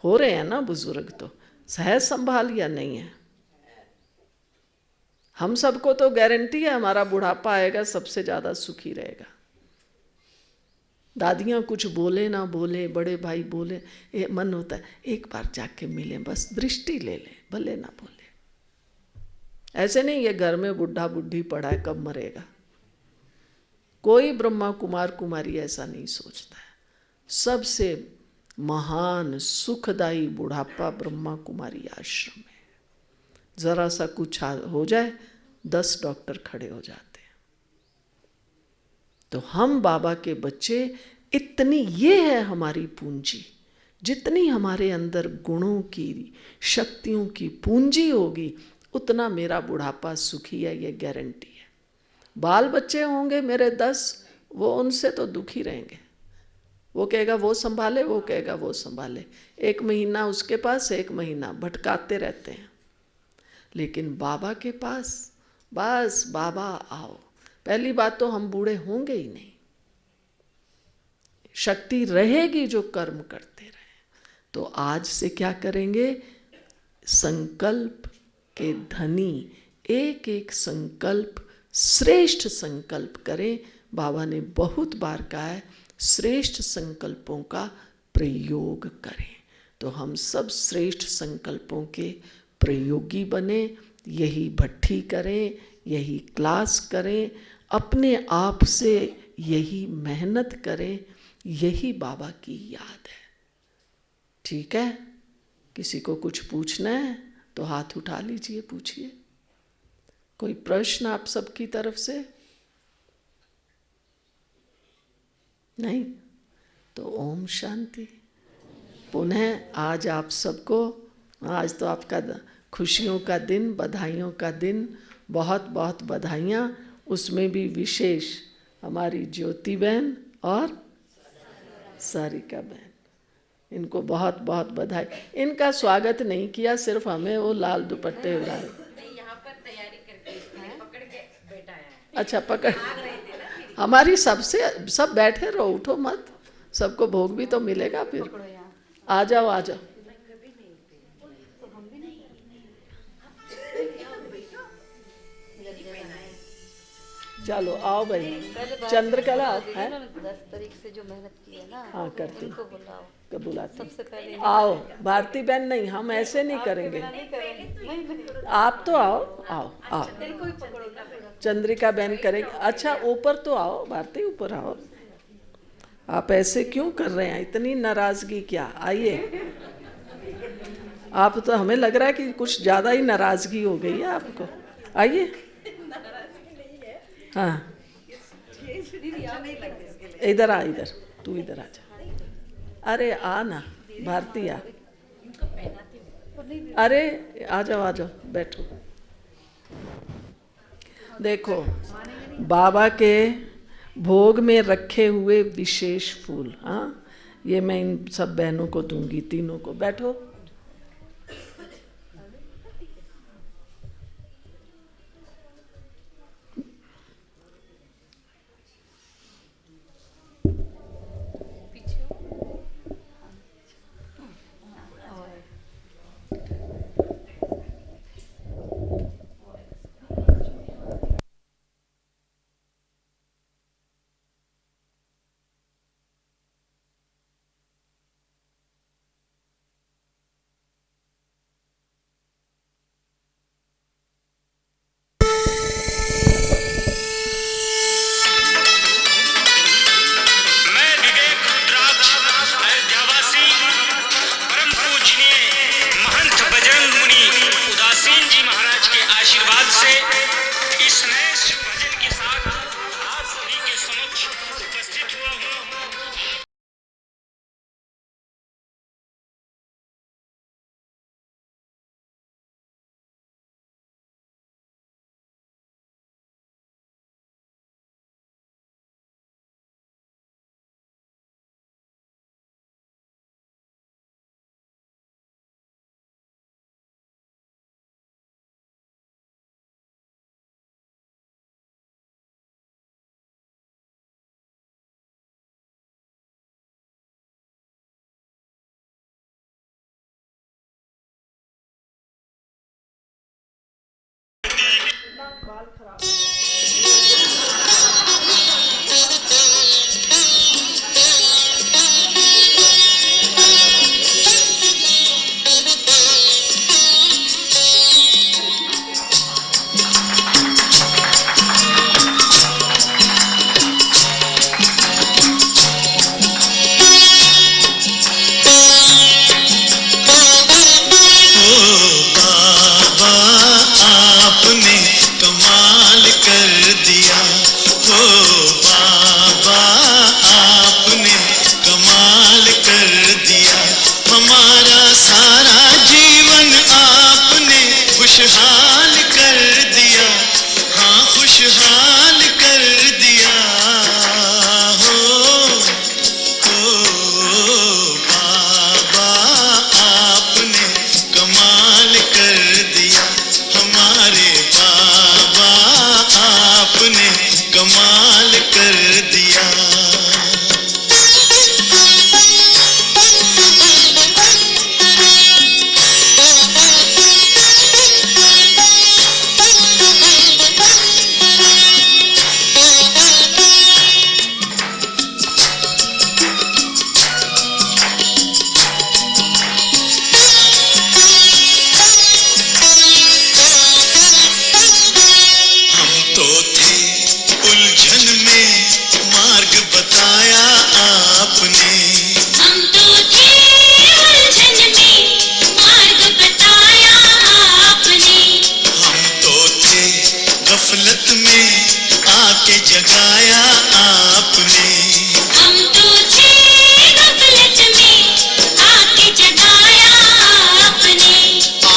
हो रहे हैं ना बुजुर्ग, तो है संभाल या नहीं है? हम सबको तो गारंटी है हमारा बुढ़ापा आएगा सबसे ज़्यादा सुखी रहेगा। दादियाँ कुछ बोले ना बोले, बड़े भाई बोले, मन होता है एक बार जाके मिलें, बस दृष्टि ले लें, भले ना बोले। ऐसे नहीं ये घर में बुढ़ा बुढ़ी पड़ा है कब मरेगा। कोई ब्रह्मा कुमार कुमारी ऐसा नहीं सोचता है। सबसे महान सुखदायी बुढ़ापा ब्रह्मा कुमारी आश्रम है। जरा सा कुछ हो जाए 10 डॉक्टर खड़े हो जाते हैं। तो हम बाबा के बच्चे, इतनी ये है हमारी पूंजी। जितनी हमारे अंदर गुणों की, शक्तियों की पूंजी होगी, उतना मेरा बुढ़ापा सुखी है, ये गारंटी है। बाल बच्चे होंगे मेरे 10, वो उनसे तो दुखी रहेंगे। वो कहेगा वो संभाले, वो कहेगा वो संभाले। 1 महीना उसके पास, 1 महीना भटकाते रहते हैं। लेकिन बाबा के पास बस बाबा आओ, पहली बात तो हम बूढ़े होंगे ही नहीं। शक्ति रहेगी जो कर्म करते रहे। तो आज से क्या करेंगे? संकल्प के धनी, एक एक संकल्प श्रेष्ठ संकल्प करें। बाबा ने बहुत बार कहा है श्रेष्ठ संकल्पों का प्रयोग करें। तो हम सब श्रेष्ठ संकल्पों के प्रयोगी बने, यही भट्ठी करें, यही क्लास करें, अपने आप से यही मेहनत करें। यही बाबा की याद है। ठीक है? किसी को कुछ पूछना है तो हाथ उठा लीजिए, पूछिए। कोई प्रश्न आप सबकी तरफ से? नहीं? तो ओम शांति। पुनः आज आप सबको, आज तो आपका खुशियों का दिन, बधाइयों का दिन, बहुत बहुत बधाइयाँ। उसमें भी विशेष हमारी ज्योति बहन और सारिका बहन, इनको बहुत बहुत बधाई। इनका स्वागत नहीं किया, सिर्फ हमें वो लाल दुपट्टे उड़ाए। अच्छा पकड़, हमारी सबसे सब बैठे रहो, उठो मत, सबको भोग भी तो मिलेगा फिर। आ जाओ आ जाओ। चलो आओ भाई, चंद्रकला है 10 तारीख से जो मेहनत की है ना, हाँ करती उनको बुलाओ कब बुलाती। सबसे पहले। आओ भारती बहन, नहीं हम ऐसे नहीं करेंगे, आप तो आओ आओ आओ। चंद्रिका बहन करेगी। अच्छा ऊपर तो आओ भारती, ऊपर आओ। आप ऐसे क्यों कर रहे हैं, इतनी नाराजगी क्या? आइए। आप तो, हमें लग रहा है कि कुछ ज़्यादा ही नाराजगी हो गई है आपको। आइए। हाँ इधर आ, इधर तू इधर आ जा। अरे आ ना भारती आ। अरे आ जाओ बैठो। देखो बाबा के भोग में रखे हुए विशेष फूल, हाँ ये मैं इन सब बहनों को दूंगी, तीनों को। बैठो।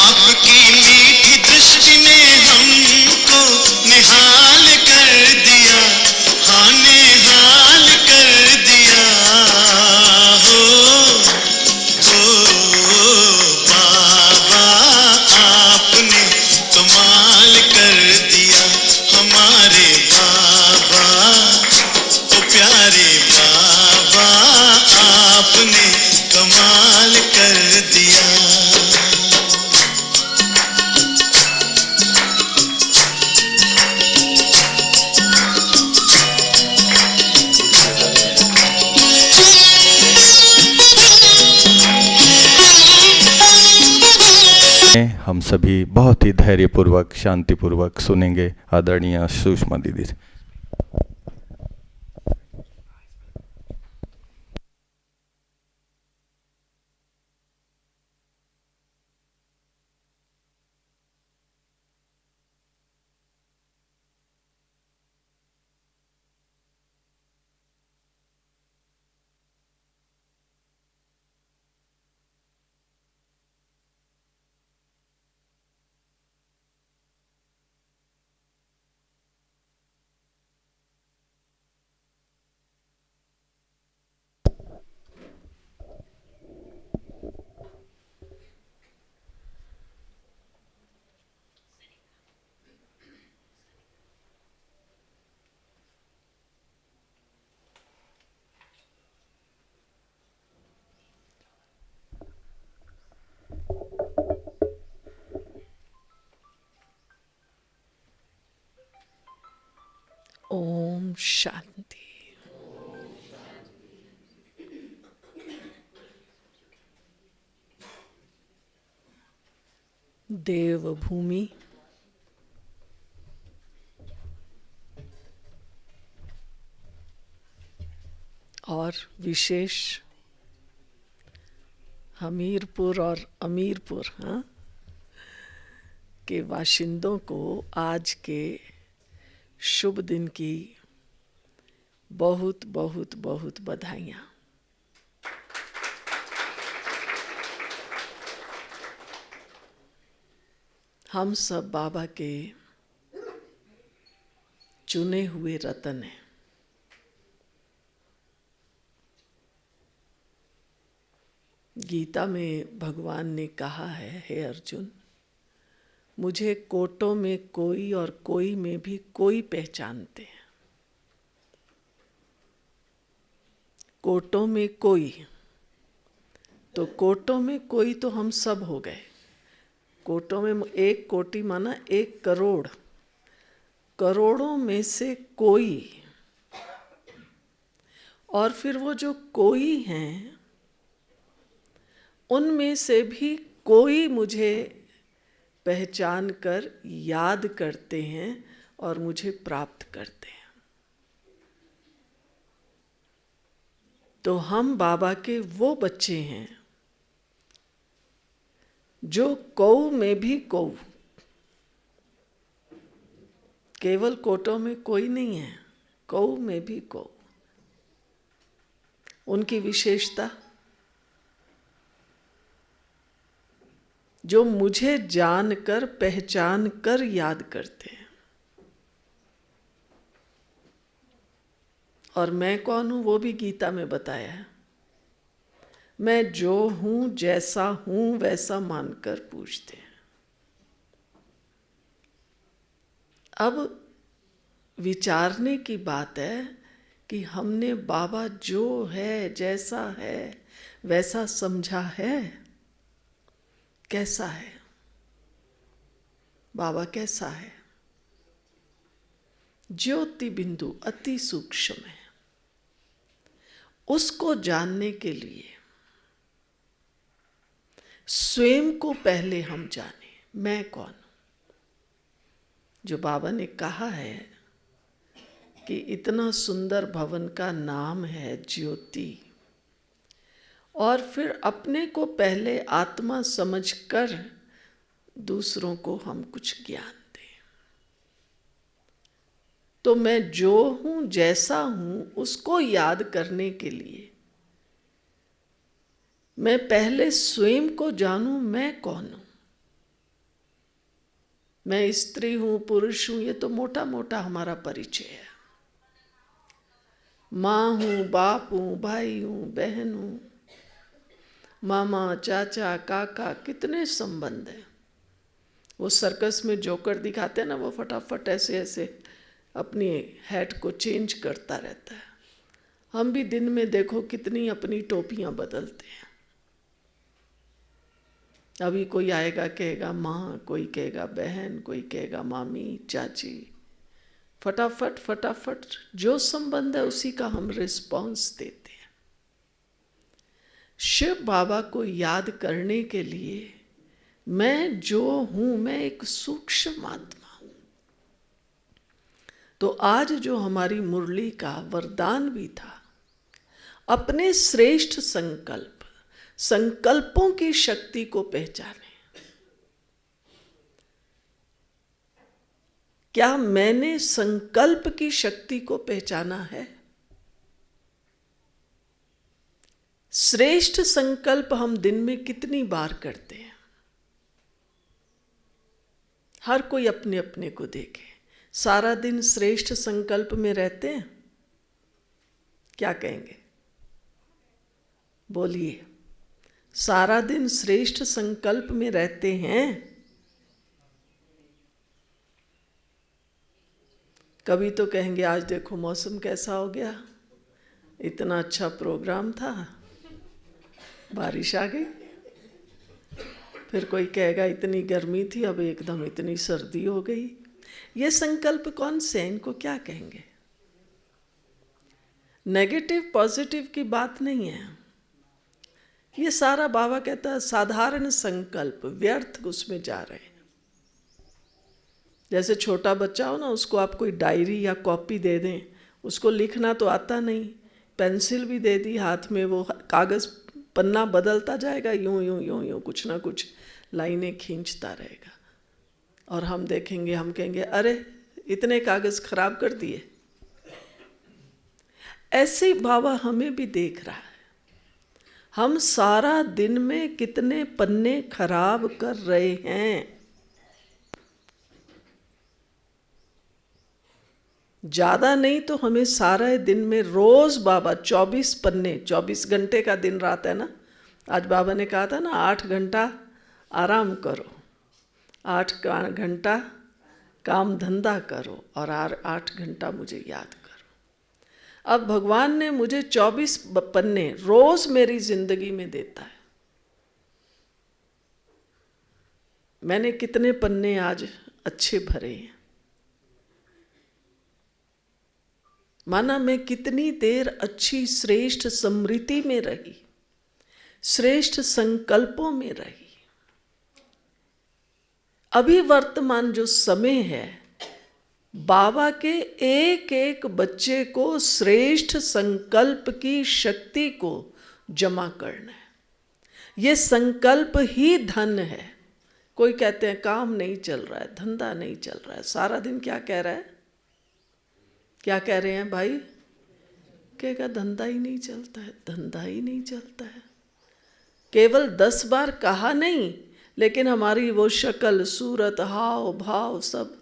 आपकी हम सभी बहुत ही धैर्यपूर्वक शांतिपूर्वक सुनेंगे आदरणीय सुषमा दीदी से। ओम शांति। देवभूमि और विशेष हमीरपुर और अमीरपुर के बाशिंदों को आज के शुभ दिन की बहुत बहुत बहुत बधाइयाँ। हम सब बाबा के चुने हुए रतन हैं। गीता में भगवान ने कहा है, हे अर्जुन, मुझे कोटों में कोई और कोई में भी कोई पहचानते हैं। कोटों में कोई, तो कोटों में कोई तो हम सब हो गए। कोटों में एक कोटि माना 1 करोड़, करोड़ों में से कोई। और फिर वो जो कोई हैं उनमें से भी कोई मुझे पहचान कर याद करते हैं और मुझे प्राप्त करते हैं। तो हम बाबा के वो बच्चे हैं जो कौ में भी कौ, केवल कोटों में कोई नहीं है, कौ में भी कौ। उनकी विशेषता, जो मुझे जानकर पहचान कर याद करते हैं। और मैं कौन हूं वो भी गीता में बताया है। मैं जो हूं, जैसा हूं वैसा मानकर पूछते हैं। अब विचारने की बात है कि हमने बाबा जो है, जैसा है वैसा समझा है। कैसा है बाबा? कैसा है? ज्योति बिंदु अति सूक्ष्म है। उसको जानने के लिए स्वयं को पहले हम जाने, मैं कौन हूं। जो बाबा ने कहा है कि इतना सुंदर भवन का नाम है ज्योति, और फिर अपने को पहले आत्मा समझकर दूसरों को हम कुछ ज्ञान दें। तो मैं जो हूं, जैसा हूं, उसको याद करने के लिए मैं पहले स्वयं को जानूं, मैं कौन हूं। मैं स्त्री हूं, पुरुष हूं, ये तो मोटा मोटा हमारा परिचय है। माँ हूं, बाप हूं, भाई हूं, बहन हूं, मामा, चाचा, काका, कितने संबंध हैं। वो सर्कस में जोकर दिखाते हैं ना, वो फटाफट ऐसे ऐसे अपनी हैट को चेंज करता रहता है। हम भी दिन में देखो कितनी अपनी टोपियां बदलते हैं। अभी कोई आएगा कहेगा माँ, कोई कहेगा बहन, कोई कहेगा मामी, चाची। फटाफट फटाफट जो संबंध है उसी का हम रिस्पॉन्स देते हैं। शिव बाबा को याद करने के लिए मैं जो हूं, मैं एक सूक्ष्म आत्मा हूं। तो आज जो हमारी मुरली का वरदान भी था, अपने श्रेष्ठ संकल्प, संकल्पों की शक्ति को पहचाने। क्या मैंने संकल्प की शक्ति को पहचाना है? श्रेष्ठ संकल्प हम दिन में कितनी बार करते हैं? हर कोई अपने अपने को देखे। सारा दिन श्रेष्ठ संकल्प में रहते हैं? क्या कहेंगे? बोलिए। सारा दिन श्रेष्ठ संकल्प में रहते हैं? कभी तो कहेंगे आज देखो मौसम कैसा हो गया, इतना अच्छा प्रोग्राम था, बारिश आ गई। फिर कोई कहेगा इतनी गर्मी थी, अब एकदम इतनी सर्दी हो गई। ये संकल्प कौन से हैं? इनको क्या कहेंगे? नेगेटिव पॉजिटिव की बात नहीं है। ये सारा बाबा कहता है साधारण संकल्प, व्यर्थ उसमें जा रहे हैं। जैसे छोटा बच्चा हो ना, उसको आप कोई डायरी या कॉपी दे दें, उसको लिखना तो आता नहीं, पेंसिल भी दे दी हाथ में, वो कागज़ पन्ना बदलता जाएगा, यूं यूं यूं यूं कुछ ना कुछ लाइनें खींचता रहेगा। और हम देखेंगे, हम कहेंगे अरे इतने कागज़ खराब कर दिए। ऐसे बाबा हमें भी देख रहा है। हम सारा दिन में कितने पन्ने खराब कर रहे हैं। ज़्यादा नहीं तो हमें सारा दिन में रोज़ बाबा 24 पन्ने, 24 घंटे का दिन रात है ना। आज बाबा ने कहा था ना 8 घंटा आराम करो, 8 घंटा काम धंधा करो और 8 घंटा मुझे याद करो। अब भगवान ने मुझे 24 पन्ने रोज़ मेरी जिंदगी में देता है। मैंने कितने पन्ने आज अच्छे भरे हैं। माना मैं कितनी देर अच्छी श्रेष्ठ स्मृति में रही, श्रेष्ठ संकल्पों में रही। अभी वर्तमान जो समय है, बाबा के एक एक बच्चे को श्रेष्ठ संकल्प की शक्ति को जमा करना है। ये संकल्प ही धन है। कोई कहते हैं काम नहीं चल रहा है, धंधा नहीं चल रहा है। सारा दिन क्या कह रहा है? क्या कह रहे हैं भाई? कहेगा धंधा ही नहीं चलता है, धंधा ही नहीं चलता है। केवल 10 बार कहा नहीं, लेकिन हमारी वो शक्ल, सूरत, हाव भाव सब,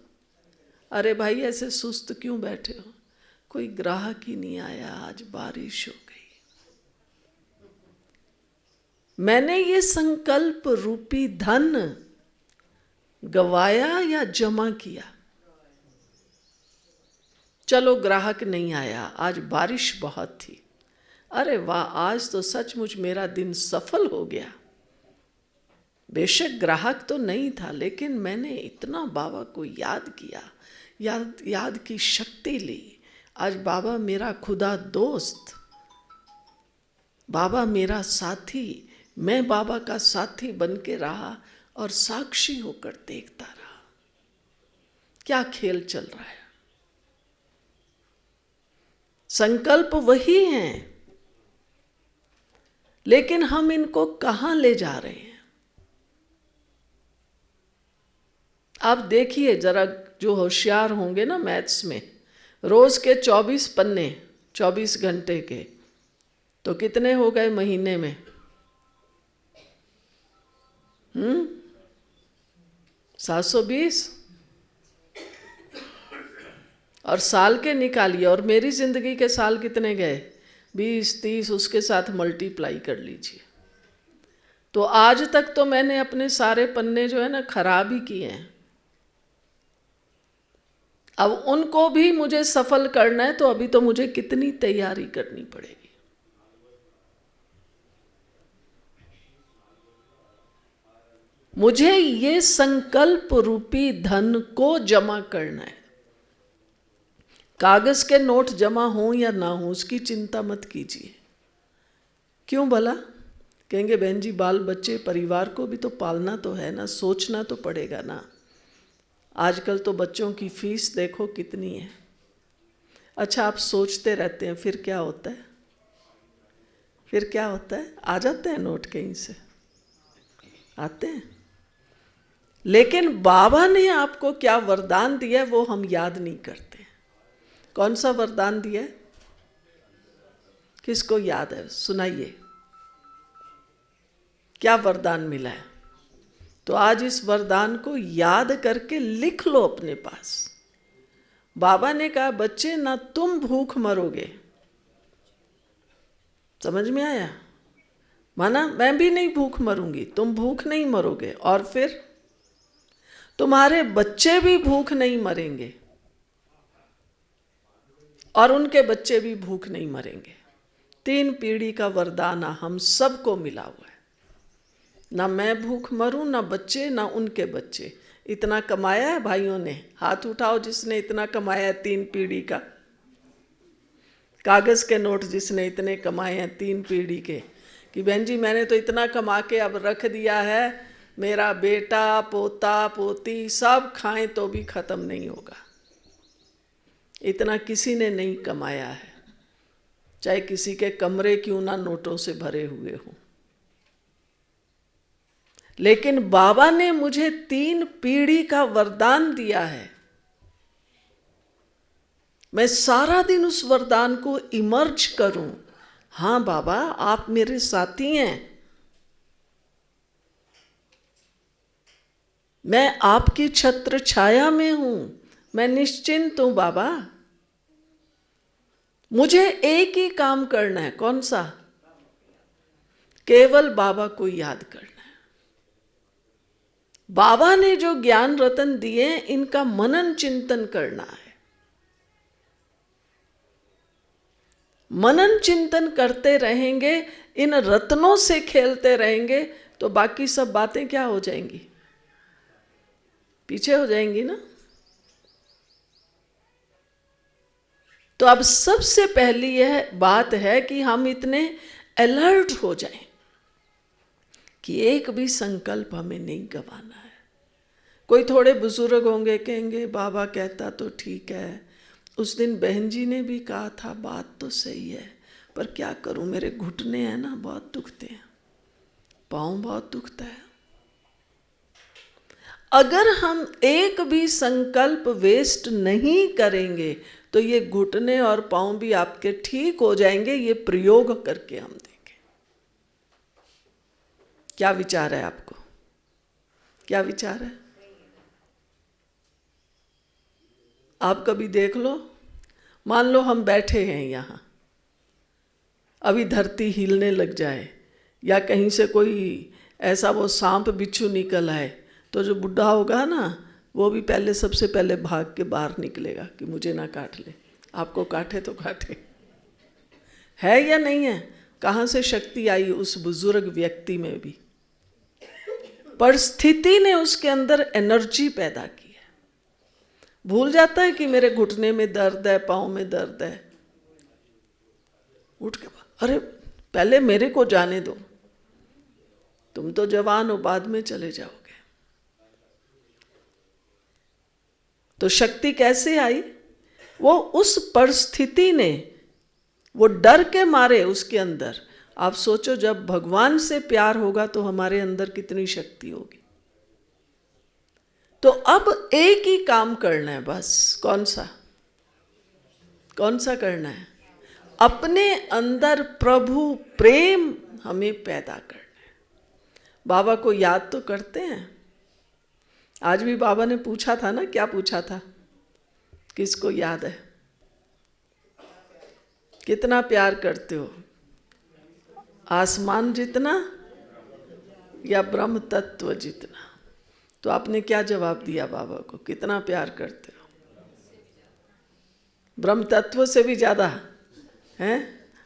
अरे भाई ऐसे सुस्त क्यों बैठे हो? कोई ग्राहक ही नहीं आया, आज बारिश हो गई। मैंने ये संकल्प रूपी धन गवाया या जमा किया? चलो ग्राहक नहीं आया, आज बारिश बहुत थी, अरे वाह आज तो सचमुच मेरा दिन सफल हो गया। बेशक ग्राहक तो नहीं था, लेकिन मैंने इतना बाबा को याद किया, याद की शक्ति ली। आज बाबा मेरा खुदा दोस्त, बाबा मेरा साथी, मैं बाबा का साथी बन के रहा और साक्षी होकर देखता रहा। क्या खेल चल रहा है? संकल्प वही हैं, लेकिन हम इनको कहां ले जा रहे हैं? आप देखिए जरा, जो होशियार होंगे ना मैथ्स में, रोज के 24 पन्ने 24 घंटे के, तो कितने हो गए महीने में? 720। और साल के निकालिए, और मेरी जिंदगी के साल कितने गए? 20, 30, उसके साथ मल्टीप्लाई कर लीजिए। तो आज तक तो मैंने अपने सारे पन्ने जो है ना खराब ही किए हैं। अब उनको भी मुझे सफल करना है, तो अभी तो मुझे कितनी तैयारी करनी पड़ेगी। मुझे ये संकल्प रूपी धन को जमा करना है। कागज के नोट जमा हो या ना हो उसकी चिंता मत कीजिए। क्यों भला? कहेंगे बहन जी बाल बच्चे परिवार को भी तो पालना तो है ना, सोचना तो पड़ेगा ना। आजकल तो बच्चों की फीस देखो कितनी है। अच्छा, आप सोचते रहते हैं, फिर क्या होता है? फिर क्या होता है? आ जाते हैं नोट कहीं से, आते हैं। लेकिन बाबा ने आपको क्या वरदान दिया है वो हम याद नहीं करते। कौन सा वरदान दिया है? किसको याद है? सुनाइए, क्या वरदान मिला है? तो आज इस वरदान को याद करके लिख लो अपने पास। बाबा ने कहा बच्चे ना तुम भूख मरोगे, समझ में आया? माना मैं भी नहीं भूख मरूंगी, तुम भूख नहीं मरोगे, और फिर तुम्हारे बच्चे भी भूख नहीं मरेंगे और उनके बच्चे भी भूख नहीं मरेंगे। 3 पीढ़ी का वरदान हम सबको मिला हुआ है। ना मैं भूख मरूं, ना बच्चे, ना उनके बच्चे। इतना कमाया है भाइयों ने? हाथ उठाओ जिसने इतना कमाया है 3 पीढ़ी का। कागज के नोट जिसने इतने कमाए हैं 3 पीढ़ी के, कि बहन जी मैंने तो इतना कमा के अब रख दिया है, मेरा बेटा पोता पोती सब खाएं तो भी खत्म नहीं होगा। इतना किसी ने नहीं कमाया है, चाहे किसी के कमरे क्यों ना नोटों से भरे हुए हों। लेकिन बाबा ने मुझे 3 पीढ़ी का वरदान दिया है। मैं सारा दिन उस वरदान को इमर्ज करूं। हाँ बाबा, आप मेरे साथी हैं, मैं आपकी छत्र छाया में हूं, मैं निश्चिंत हूं बाबा। मुझे एक ही काम करना है। कौन सा? केवल बाबा को याद करना है। बाबा ने जो ज्ञान रतन दिए इनका मनन चिंतन करना है। मनन चिंतन करते रहेंगे, इन रत्नों से खेलते रहेंगे, तो बाकी सब बातें क्या हो जाएंगी? पीछे हो जाएंगी ना। तो अब सबसे पहली यह बात है कि हम इतने अलर्ट हो जाएं कि एक भी संकल्प हमें नहीं गंवाना है। कोई थोड़े बुजुर्ग होंगे, कहेंगे बाबा कहता तो ठीक है, उस दिन बहन जी ने भी कहा था, बात तो सही है, पर क्या करूं, मेरे घुटने हैं ना बहुत दुखते हैं, पाँव बहुत दुखता है। अगर हम एक भी संकल्प वेस्ट नहीं करेंगे तो ये घुटने और पाँव भी आपके ठीक हो जाएंगे। ये प्रयोग करके हम देखें। क्या विचार है आपको? क्या विचार है? आप कभी देख लो, मान लो हम बैठे हैं यहाँ, अभी धरती हिलने लग जाए या कहीं से कोई ऐसा वो सांप बिच्छू निकल आए, तो जो बुढ़ा होगा ना वो भी पहले सबसे पहले भाग के बाहर निकलेगा कि मुझे ना काट ले। आपको काटे तो काटे। है या नहीं है? कहाँ से शक्ति आई उस बुजुर्ग व्यक्ति में भी? परिस्थिति ने उसके अंदर एनर्जी पैदा की है। भूल जाता है कि मेरे घुटने में दर्द है, पाँव में दर्द है, उठ के अरे पहले मेरे को जाने दो, तुम तो जवान हो, बाद में चले जाओगे। तो शक्ति कैसे आई? वो उस परिस्थिति ने, वो डर के मारे उसके अंदर। आप सोचो जब भगवान से प्यार होगा तो हमारे अंदर कितनी शक्ति होगी। तो अब एक ही काम करना है बस। कौन सा? कौन सा करना है? अपने अंदर प्रभु प्रेम हमें पैदा करना है। बाबा को याद तो करते हैं। आज भी बाबा ने पूछा था ना, क्या पूछा था? किसको याद है? कितना प्यार करते हो? आसमान जितना या ब्रह्म तत्व जितना? तो आपने क्या जवाब दिया बाबा को? कितना प्यार करते हो? ब्रह्म तत्व से भी ज़्यादा हैं?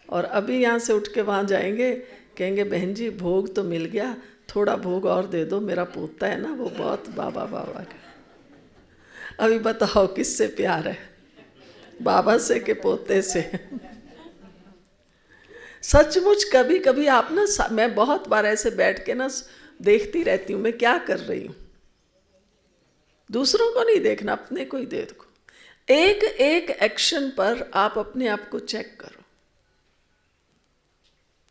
और अभी यहाँ से उठ के वहाँ जाएंगे, कहेंगे बहन जी भोग तो मिल गया, थोड़ा भोग और दे दो, मेरा पोता है ना वो बहुत बाबा बाबा का। अभी बताओ किससे प्यार है, बाबा से कि पोते से? सचमुच कभी कभी आप ना, मैं बहुत बार ऐसे बैठ के ना देखती रहती हूँ मैं क्या कर रही हूँ। दूसरों को नहीं देखना, अपने को ही देखो। एक एक एक्शन पर आप अपने आप को चेक करो,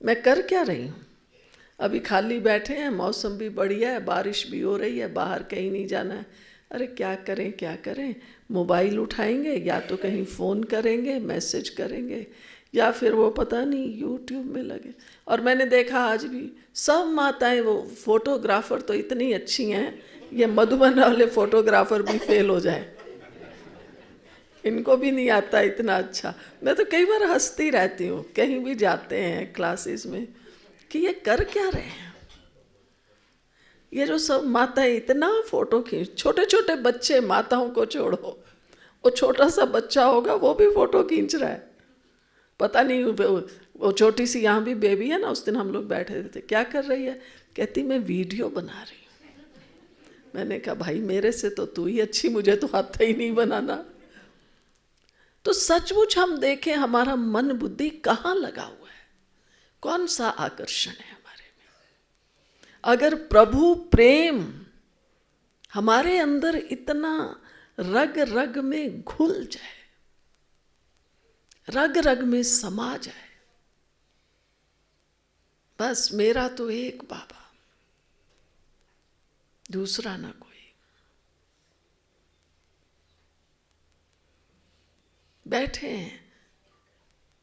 मैं कर क्या रही हूँ। अभी खाली बैठे हैं, मौसम भी बढ़िया है, बारिश भी हो रही है, बाहर कहीं नहीं जाना है। अरे क्या करें क्या करें, मोबाइल उठाएंगे या तो कहीं फ़ोन करेंगे, मैसेज करेंगे, या फिर वो पता नहीं यूट्यूब में लगे। और मैंने देखा आज भी सब माताएं, वो फोटोग्राफर तो इतनी अच्छी हैं, ये मधुबन वाले फोटोग्राफर भी फेल हो जाए, इनको भी नहीं आता इतना अच्छा। मैं तो कई बार हंसती रहती हूँ, कहीं भी जाते हैं क्लासेस में, कि ये कर क्या रहे हैं। ये जो सब माताएं इतना फोटो खींच, छोटे छोटे बच्चे, माताओं को छोड़ो, वो छोटा सा बच्चा होगा वो भी फोटो खींच रहा है। पता नहीं वो छोटी सी यहाँ भी बेबी है ना, उस दिन हम लोग बैठे थे, क्या कर रही है, कहती मैं वीडियो बना रही हूँ। मैंने कहा भाई मेरे से तो तू ही अच्छी, मुझे तो आता ही नहीं बनाना। तो सचमुच हम देखें हमारा मन बुद्धि कहाँ लगा हुआ है, कौन सा आकर्षण है हमारे में। अगर प्रभु प्रेम हमारे अंदर इतना रग रग में घुल जाए, रग रग में समा जाए, बस मेरा तो एक बाबा, दूसरा ना कोई। बैठे हैं,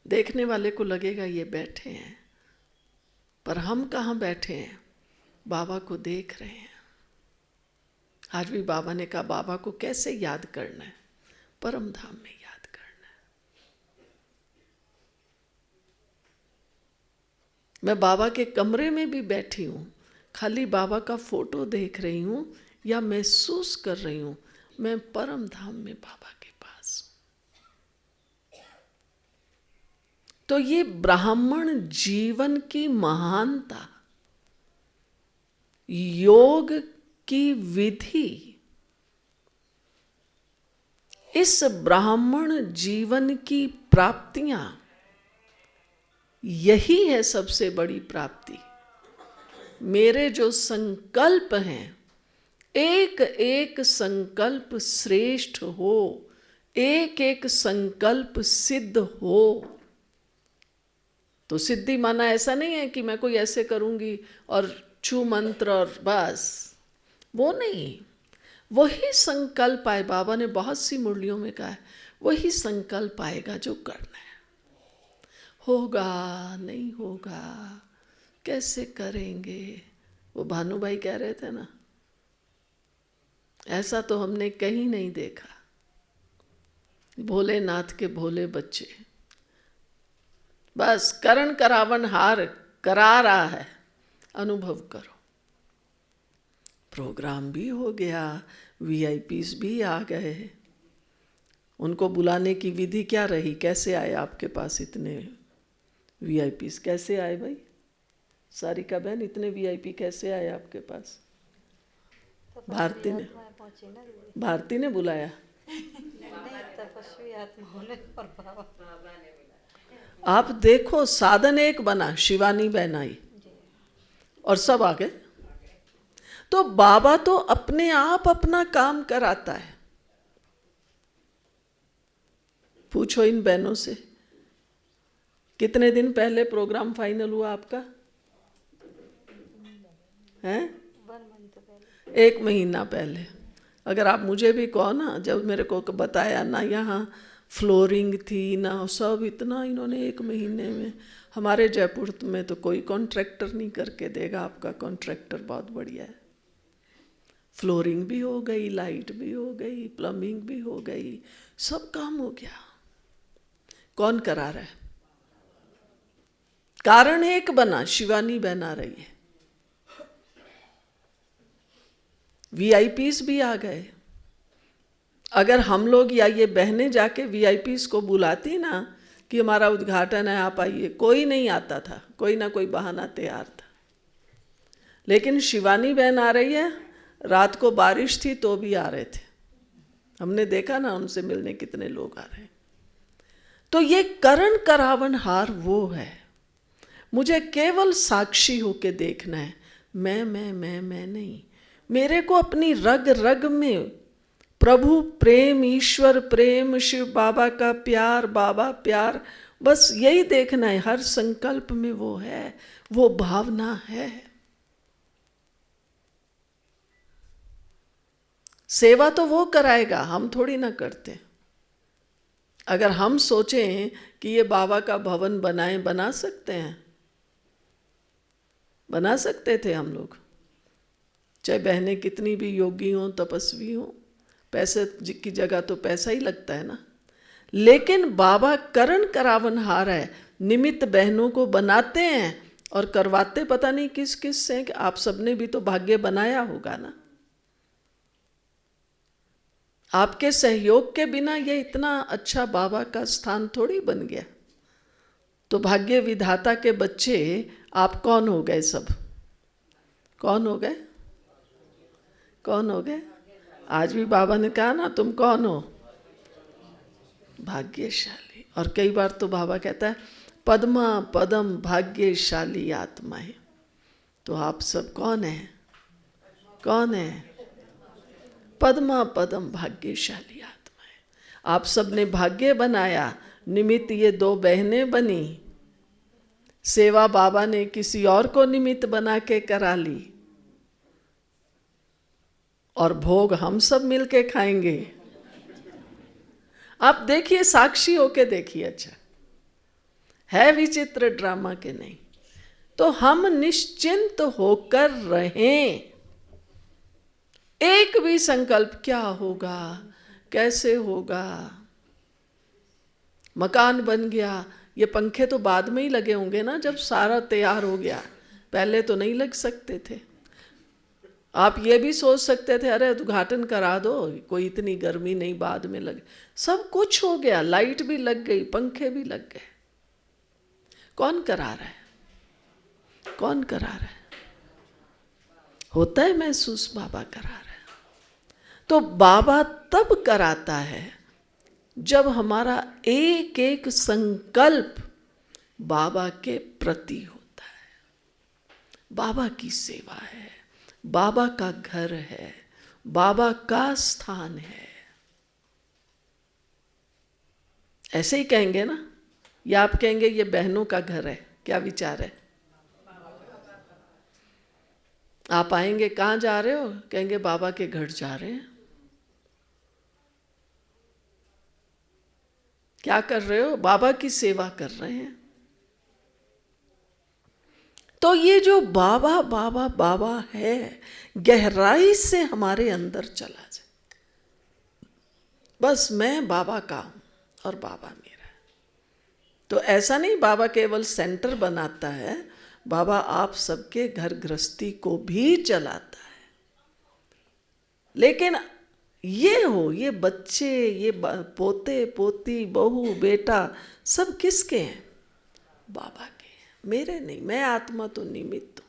देखने वाले को लगेगा ये बैठे हैं, पर हम कहाँ बैठे हैं, बाबा को देख रहे हैं। आज भी बाबा ने कहा बाबा को कैसे याद करना है, परम धाम में याद करना है। मैं बाबा के कमरे में भी बैठी हूँ, खाली बाबा का फोटो देख रही हूँ या महसूस कर रही हूँ मैं परम धाम में बाबा के पास हूँ। तो ये ब्राह्मण जीवन की महानता, योग की विधि, इस ब्राह्मण जीवन की प्राप्तियां, यही है सबसे बड़ी प्राप्ति। मेरे जो संकल्प हैं, एक एक संकल्प श्रेष्ठ हो, एक एक संकल्प सिद्ध हो। तो सिद्धि माना ऐसा नहीं है कि मैं कोई ऐसे करूंगी और छू मंत्र और बस, वो नहीं। वही संकल्प आए, बाबा ने बहुत सी मुरलियों में कहा है, वही संकल्प आएगा जो करना है। होगा नहीं होगा, कैसे करेंगे, वो भानुभाई कह रहे थे ना, ऐसा तो हमने कहीं नहीं देखा। भोलेनाथ के भोले बच्चे, बस करण करावन हार करा रहा है, अनुभव करो। प्रोग्राम भी हो गया, वीआईपीस भी आ गए, उनको बुलाने की विधि क्या रही, कैसे आए आपके पास इतने वीआईपीस, कैसे आए भाई सारिका बहन, इतने वीआईपी कैसे आए आपके पास? भारती ने, पहुंची ना दीदी, भारती ने बुलाया। नहीं तपस्वी आत्माओं ने और बाबा ने। आप देखो साधन एक बना, शिवानी बहन आई और सब आ गए। तो बाबा तो अपने आप अपना काम कराता है। पूछो इन बहनों से, कितने दिन पहले प्रोग्राम फाइनल हुआ आपका? हैं? 1 मंथ पहले, 1 महीना पहले। अगर आप मुझे भी कहो ना, जब मेरे को बताया ना, यहाँ फ्लोरिंग थी ना, सब इतना इन्होंने 1 महीने में। हमारे जयपुर में तो कोई कॉन्ट्रैक्टर नहीं करके देगा, आपका कॉन्ट्रैक्टर बहुत बढ़िया है। फ्लोरिंग भी हो गई, लाइट भी हो गई, प्लम्बिंग भी हो गई, सब काम हो गया। कौन करा रहा है? कारण एक बना, शिवानी बहन आ रही है, वीआईपीस भी आ गए। अगर हम लोग या ये बहनें जाके वीआईपीस को बुलाती ना कि हमारा उद्घाटन है आप आइए, कोई नहीं आता था, कोई ना कोई बहाना तैयार था। लेकिन शिवानी बहन आ रही है, रात को बारिश थी तो भी आ रहे थे, हमने देखा ना उनसे मिलने कितने लोग आ रहे हैं। तो ये करण करावन हार वो है मुझे केवल साक्षी होके देखना है। मैं नहीं। मेरे को अपनी रग रग में प्रभु प्रेम, ईश्वर प्रेम, शिव बाबा का प्यार, बाबा प्यार, बस यही देखना है। हर संकल्प में वो है, वो भावना है। सेवा तो वो कराएगा, हम थोड़ी ना करते। अगर हम सोचें कि ये बाबा का भवन बनाएं, बना सकते हैं? बना सकते थे हम लोग, चाहे बहनें कितनी भी योगी हों, तपस्वी हों। पैसे की जगह तो पैसा ही लगता है ना। लेकिन बाबा करण करावनहार है, निमित्त बहनों को बनाते हैं और करवाते पता नहीं किस किस से। कि आप सबने भी तो भाग्य बनाया होगा ना। आपके सहयोग के बिना ये इतना अच्छा बाबा का स्थान थोड़ी बन गया। तो भाग्य विधाता के बच्चे आप कौन हो गए? सब कौन हो गए? कौन हो गए? आज भी बाबा ने कहा ना, तुम कौन हो? भाग्यशाली। और कई बार तो बाबा कहता है पद्मा पदम भाग्यशाली आत्मा है। तो आप सब कौन है? कौन है? पद्मा पदम भाग्यशाली आत्मा है। आप सब ने भाग्य बनाया, निमित्त ये दो बहनें बनी। सेवा बाबा ने किसी और को निमित्त बना के करा ली, और भोग हम सब मिलके खाएंगे। आप देखिए, साक्षी होके देखिए। अच्छा है विचित्र ड्रामा के? नहीं। तो हम निश्चिंत होकर रहें। एक भी संकल्प क्या होगा, कैसे होगा, मकान बन गया, ये पंखे तो बाद में ही लगे होंगे ना, जब सारा तैयार हो गया। पहले तो नहीं लग सकते थे। आप ये भी सोच सकते थे अरे उद्घाटन करा दो, कोई इतनी गर्मी नहीं, बाद में लगे। सब कुछ हो गया, लाइट भी लग गई, पंखे भी लग गए। कौन करा रहा है? कौन करा रहा है? होता है महसूस, बाबा करा रहा है। तो बाबा तब कराता है जब हमारा एक एक संकल्प बाबा के प्रति होता है। बाबा की सेवा है, बाबा का घर है, बाबा का स्थान है। ऐसे ही कहेंगे ना, या आप कहेंगे ये बहनों का घर है? क्या विचार है? आप आएंगे, कहाँ जा रहे हो? कहेंगे बाबा के घर जा रहे हैं। क्या कर रहे हो? बाबा की सेवा कर रहे हैं। तो ये जो बाबा बाबा बाबा है, गहराई से हमारे अंदर चला जाए। बस मैं बाबा का हूं और बाबा मेरा है। तो ऐसा नहीं बाबा केवल सेंटर बनाता है, बाबा आप सबके घर गृहस्थी को भी चलाता है। लेकिन ये हो, ये बच्चे, ये पोते पोती, बहू बेटा, सब किसके हैं? बाबा के। मेरे नहीं, मैं आत्मा तो निमित्त हूँ।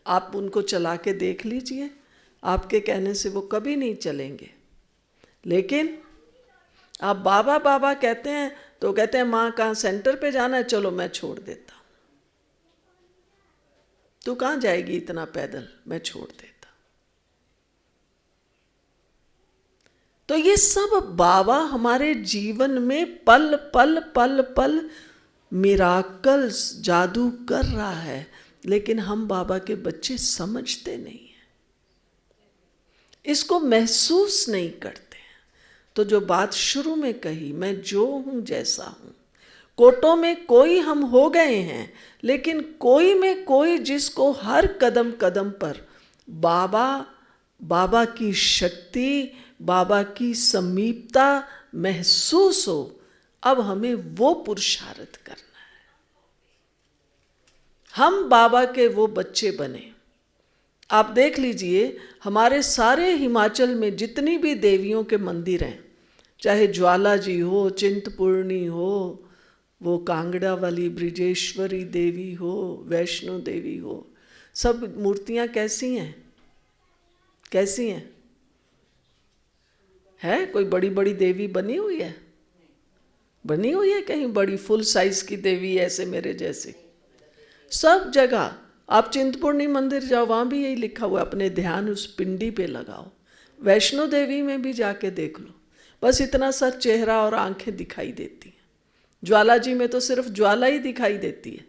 आप उनको चला के देख लीजिए, आपके कहने से वो कभी नहीं चलेंगे। लेकिन आप बाबा बाबा कहते हैं तो कहते हैं माँ कहाँ सेंटर पे जाना है, चलो मैं छोड़ देता हूँ। तू कहाँ जाएगी इतना पैदल, मैं छोड़ देता। तो ये सब बाबा हमारे जीवन में पल पल पल पल मिराकल्स, जादू कर रहा है। लेकिन हम बाबा के बच्चे समझते नहीं हैं, इसको महसूस नहीं करते हैं। तो जो बात शुरू में कही, मैं जो हूं जैसा हूं, कोटों में कोई हम हो गए हैं, लेकिन कोई में कोई जिसको हर कदम कदम पर बाबा, बाबा की शक्ति, बाबा की समीपता महसूस हो, अब हमें वो पुरुषार्थ करना है। हम बाबा के वो बच्चे बने। आप देख लीजिए, हमारे सारे हिमाचल में जितनी भी देवियों के मंदिर हैं, चाहे ज्वाला जी हो, चिंतपूर्णी हो, वो कांगड़ा वाली ब्रिजेश्वरी देवी हो, वैष्णो देवी हो, सब मूर्तियां कैसी हैं? कैसी हैं? है कोई बड़ी बड़ी देवी बनी हुई है? बनी हुई है कहीं बड़ी फुल साइज की देवी ऐसे मेरे जैसे? सब जगह आप चिंतपूर्णी मंदिर जाओ, वहाँ भी यही लिखा हुआ है, अपने ध्यान उस पिंडी पे लगाओ। वैष्णो देवी में भी जाके देख लो, बस इतना सा चेहरा और आंखें दिखाई देती हैं। ज्वाला जी में तो सिर्फ ज्वाला ही दिखाई देती है।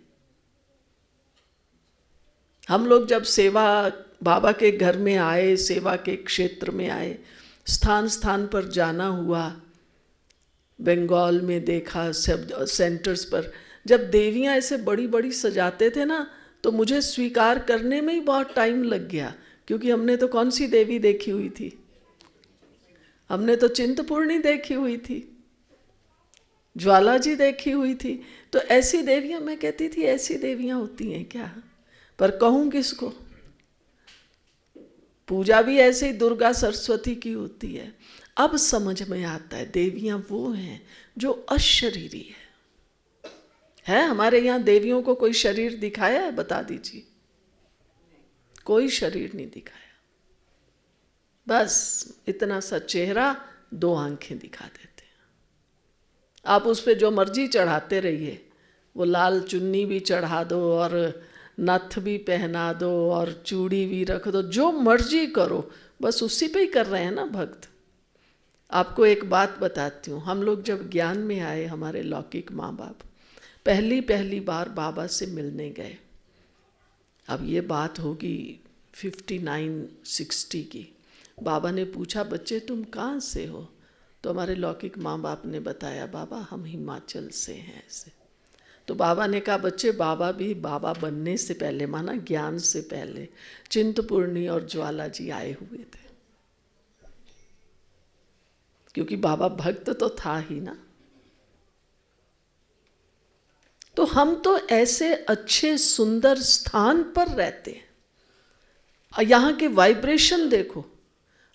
हम लोग जब सेवा बाबा के घर में आए, सेवा के क्षेत्र में आए, स्थान स्थान पर जाना हुआ, बंगाल में देखा सब सेंटर्स पर, जब देवियाँ ऐसे बड़ी बड़ी सजाते थे ना, तो मुझे स्वीकार करने में ही बहुत टाइम लग गया, क्योंकि हमने तो कौन सी देवी देखी हुई थी, हमने तो चिंतपूर्णी देखी हुई थी, ज्वाला जी देखी हुई थी। तो ऐसी देवियाँ, मैं कहती थी ऐसी देवियाँ होती हैं क्या, पर कहूँ किसको। पूजा भी ऐसे ही दुर्गा सरस्वती की होती है। अब समझ में आता है देवियाँ वो हैं जो अशरीरी है। हमारे यहाँ देवियों को कोई शरीर दिखाया है, बता दीजिए। कोई शरीर नहीं दिखाया, बस इतना सा चेहरा, 2 आंखें दिखा देते हैं। आप उस पर जो मर्जी चढ़ाते रहिए, वो लाल चुन्नी भी चढ़ा दो और नथ भी पहना दो और चूड़ी भी रख दो, जो मर्जी करो, बस उसी पे ही कर रहे हैं ना भक्त। आपको एक बात बताती हूँ, हम लोग जब ज्ञान में आए, हमारे लौकिक माँ बाप पहली बार बाबा से मिलने गए। अब ये बात होगी 59-60 की। बाबा ने पूछा, बच्चे तुम कहाँ से हो? तो हमारे लौकिक माँ बाप ने बताया, बाबा हम हिमाचल से हैं ऐसे। तो बाबा ने कहा, बच्चे बाबा भी बाबा बनने से पहले, माना ज्ञान से पहले, चिंतपूर्णी और ज्वाला जी आए हुए थे, क्योंकि बाबा भक्त तो था ही ना। तो हम तो ऐसे अच्छे सुंदर स्थान पर रहते हैं। यहाँ के वाइब्रेशन देखो,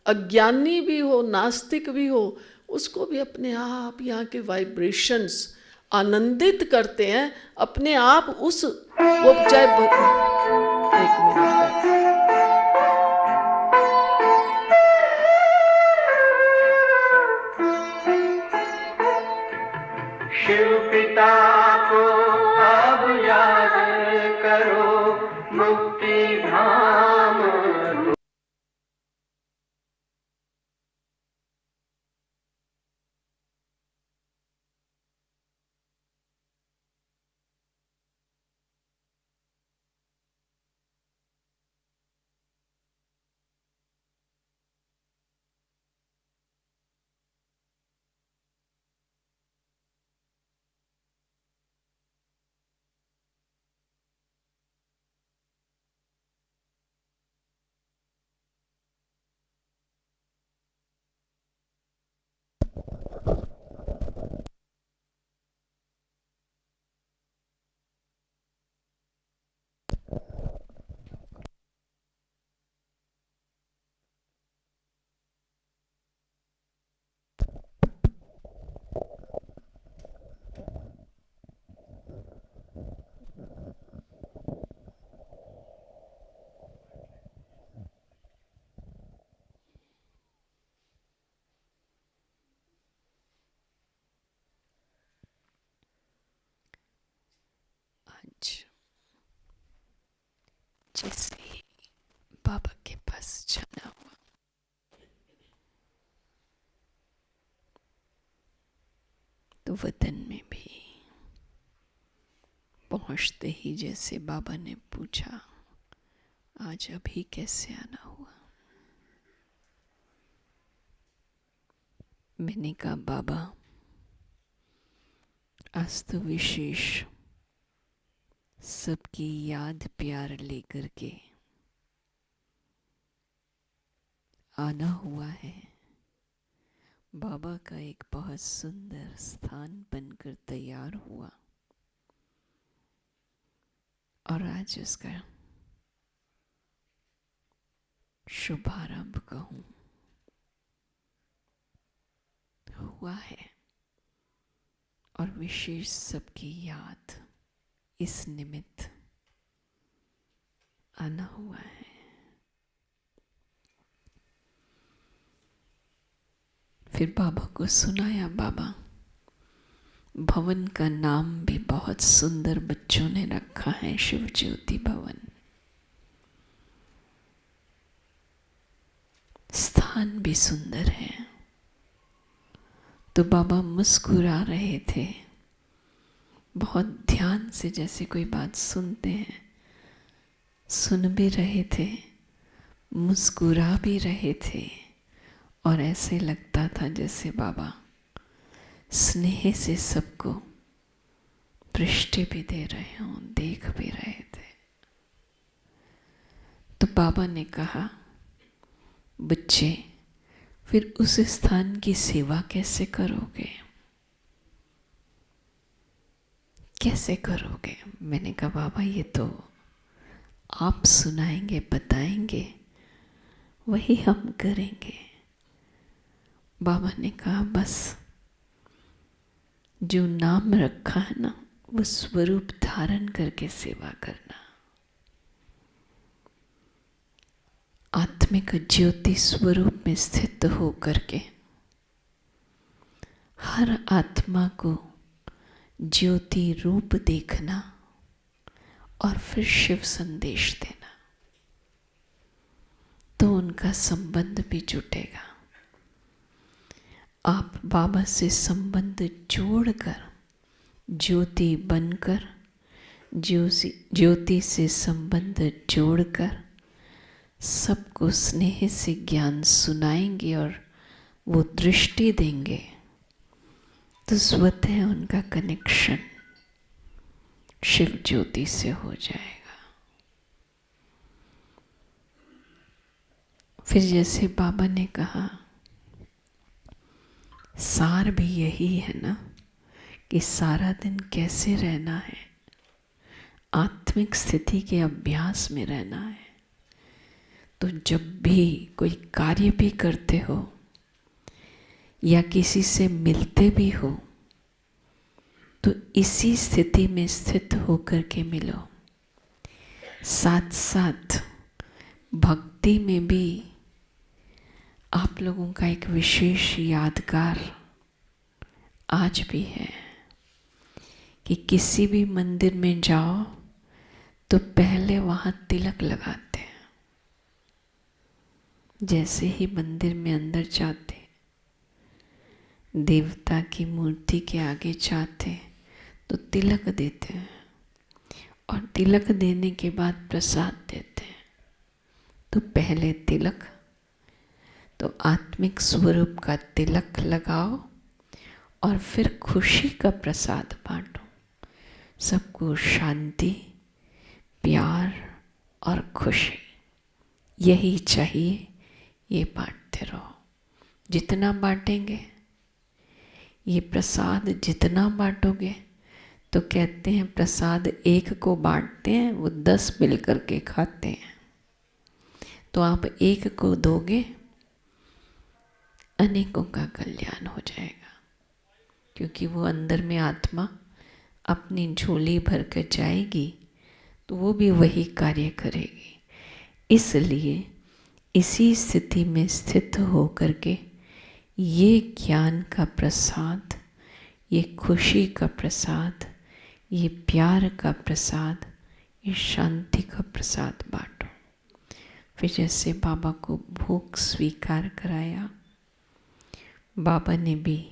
अज्ञानी भी हो, नास्तिक भी हो, उसको भी अपने आप यहाँ के वाइब्रेशंस आनंदित करते हैं अपने आप। उस वो चाहे एक मिनट शिव पिता को अब याद करो, मुक्ति धाम जैसे ही बाबा के पास जाना हुआ, तो वतन में भी पहुंचते ही जैसे बाबा ने पूछा, आज अभी कैसे आना हुआ? मैंने कहा, बाबा आज तो विशेष सबकी याद प्यार लेकर के आना हुआ है। बाबा का एक बहुत सुंदर स्थान बनकर तैयार हुआ और आज उसका शुभारंभ कहूं हुआ है, और विशेष सबकी याद इस निमित्त आना हुआ है। फिर बाबा को सुनाया, बाबा भवन का नाम भी बहुत सुंदर बच्चों ने रखा है, शिव ज्योति भवन। स्थान भी सुंदर है। तो बाबा मुस्कुरा रहे थे, बहुत ध्यान से, जैसे कोई बात सुनते हैं, सुन भी रहे थे, मुस्कुरा भी रहे थे, और ऐसे लगता था जैसे बाबा स्नेह से सबको दृष्टि भी दे रहे हों, देख भी रहे थे। तो बाबा ने कहा, बच्चे फिर उस स्थान की सेवा कैसे करोगे, कैसे करोगे? मैंने कहा बाबा ये तो आप सुनाएंगे, बताएंगे, वही हम करेंगे। बाबा ने कहा बस जो नाम रखा है ना, वो स्वरूप धारण करके सेवा करना। आत्मिक ज्योति स्वरूप में स्थित हो करके हर आत्मा को ज्योति रूप देखना और फिर शिव संदेश देना, तो उनका संबंध भी जुटेगा। आप बाबा से संबंध जोड़कर ज्योति बनकर, ज्योति से संबंध जोड़कर सबको स्नेह से ज्ञान सुनाएंगे और वो दृष्टि देंगे, तो स्वतः उनका कनेक्शन शिव ज्योति से हो जाएगा। फिर जैसे बाबा ने कहा, सार भी यही है ना कि सारा दिन कैसे रहना है, आत्मिक स्थिति के अभ्यास में रहना है। तो जब भी कोई कार्य भी करते हो या किसी से मिलते भी हो, तो इसी स्थिति में स्थित होकर के मिलो। साथ साथ भक्ति में भी आप लोगों का एक विशेष यादगार आज भी है कि किसी भी मंदिर में जाओ तो पहले वहाँ तिलक लगाते हैं। जैसे ही मंदिर में अंदर जाते, देवता की मूर्ति के आगे जाते तो तिलक देते हैं, और तिलक देने के बाद प्रसाद देते हैं। तो पहले तिलक, तो आत्मिक स्वरूप का तिलक लगाओ और फिर खुशी का प्रसाद बांटो। सबको शांति, प्यार और खुशी यही चाहिए, ये बांटते रहो। जितना बांटेंगे, ये प्रसाद जितना बांटोगे, तो कहते हैं प्रसाद एक को बांटते हैं, वो 10 मिल करके खाते हैं। तो आप एक को दोगे, अनेकों का कल्याण हो जाएगा, क्योंकि वो अंदर में आत्मा अपनी झोली भर कर जाएगी तो वो भी वही कार्य करेगी। इसलिए इसी स्थिति में स्थित हो करके ये ज्ञान का प्रसाद, ये खुशी का प्रसाद, ये प्यार का प्रसाद, ये शांति का प्रसाद बांटो। फिर जैसे बाबा को भोग स्वीकार कराया, बाबा ने भी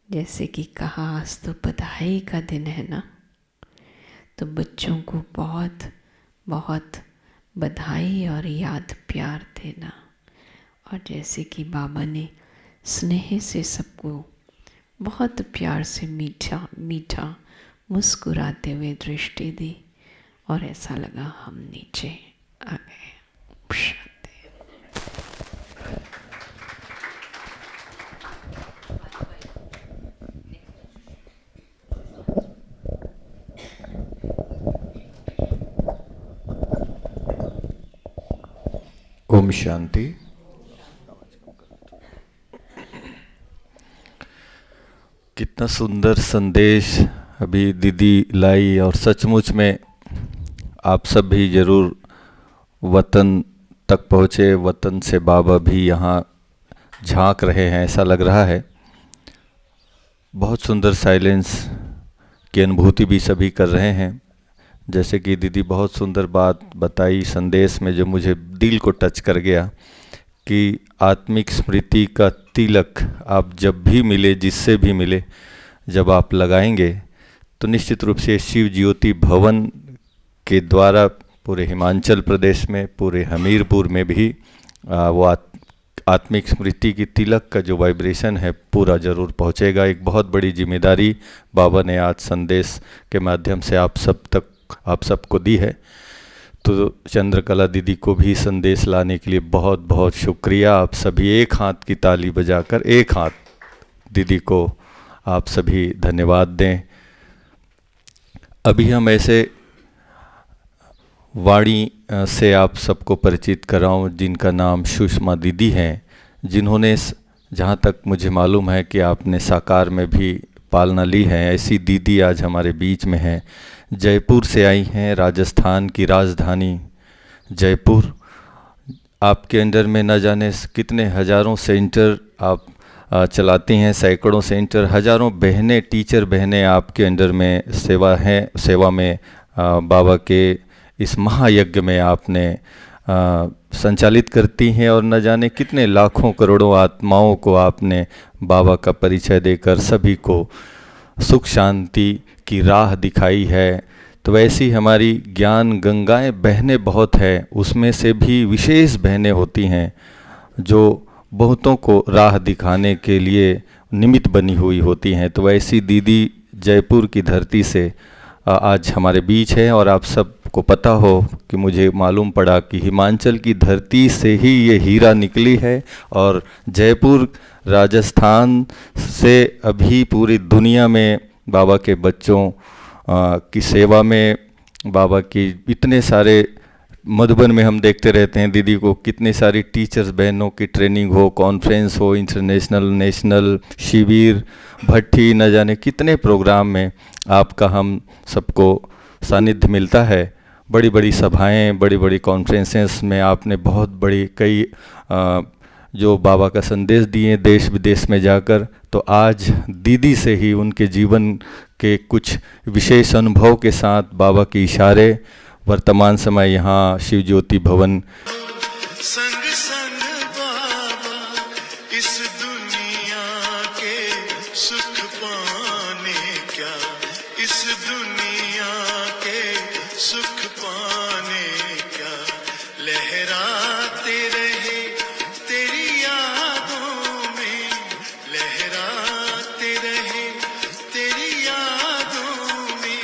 जैसे कि कहा, आज तो बधाई का दिन है ना, तो बच्चों को बहुत बहुत बधाई और याद प्यार देना। और जैसे कि बाबा ने स्नेह से सबको बहुत प्यार से मीठा मीठा मुस्कुराते हुए दृष्टि दी, और ऐसा लगा हम नीचे आ गए। ओम शांति। कितना सुंदर संदेश अभी दीदी लाई, और सचमुच में आप सब भी जरूर वतन तक पहुँचे। वतन से बाबा भी यहाँ झांक रहे हैं, ऐसा लग रहा है। बहुत सुंदर साइलेंस की अनुभूति भी सभी कर रहे हैं। जैसे कि दीदी बहुत सुंदर बात बताई संदेश में, जो मुझे दिल को टच कर गया, कि आत्मिक स्मृति का तिलक आप जब भी मिले, जिससे भी मिले, जब आप लगाएंगे तो निश्चित रूप से शिव ज्योति भवन के द्वारा पूरे हिमाचल प्रदेश में, पूरे हमीरपुर में भी वो आत्मिक स्मृति की तिलक का जो वाइब्रेशन है पूरा ज़रूर पहुंचेगा। एक बहुत बड़ी जिम्मेदारी बाबा ने आज संदेश के माध्यम से आप सबको दी है। तो चंद्रकला दीदी को भी संदेश लाने के लिए बहुत बहुत शुक्रिया। आप सभी एक हाथ की ताली बजाकर एक हाथ दीदी को आप सभी धन्यवाद दें। अभी हम ऐसे वाणी से आप सबको परिचित कराऊं जिनका नाम सुषमा दीदी हैं, जिन्होंने जहाँ तक मुझे मालूम है कि आपने साकार में भी पालना ली है, ऐसी दीदी आज हमारे बीच में हैं। जयपुर से आई हैं, राजस्थान की राजधानी जयपुर। आपके अंडर में न जाने कितने हज़ारों सेंटर आप चलाती हैं, सैकड़ों सेंटर, हज़ारों बहनें, टीचर बहनें आपके अंडर में सेवा में बाबा के इस महायज्ञ में आपने संचालित करती हैं, और न जाने कितने लाखों करोड़ों आत्माओं को आपने बाबा का परिचय देकर सभी को सुख शांति की राह दिखाई है। तो वैसी हमारी ज्ञान गंगाएं बहनें बहुत है, उसमें से भी विशेष बहनें होती हैं जो बहुतों को राह दिखाने के लिए निमित्त बनी हुई होती हैं। तो वैसी दीदी जयपुर की धरती से आज हमारे बीच है। और आप सबको पता हो कि मुझे मालूम पड़ा कि हिमाचल की धरती से ही ये हीरा निकली है, और जयपुर राजस्थान से अभी पूरी दुनिया में बाबा के बच्चों की सेवा में, बाबा की इतने सारे, मधुबन में हम देखते रहते हैं दीदी को, कितनी सारी टीचर्स बहनों की ट्रेनिंग हो, कॉन्फ्रेंस हो, इंटरनेशनल नेशनल शिविर, भट्टी, न जाने कितने प्रोग्राम में आपका हम सबको सानिध्य मिलता है। बड़ी बड़ी सभाएं, बड़ी बड़ी कॉन्फ्रेंसेस में आपने बहुत बड़ी कई जो बाबा का संदेश दिए देश विदेश में जाकर। तो आज दीदी से ही उनके जीवन के कुछ विशेष अनुभव के साथ बाबा के इशारे वर्तमान समय यहाँ शिव ज्योति भवन संग संग बाबा इस दुनिया के सुख पाने क्या, इस दुनिया के सुख पाने क्या, लहराते रहे तेरी यादों में, लहराते रहे तेरी यादों में,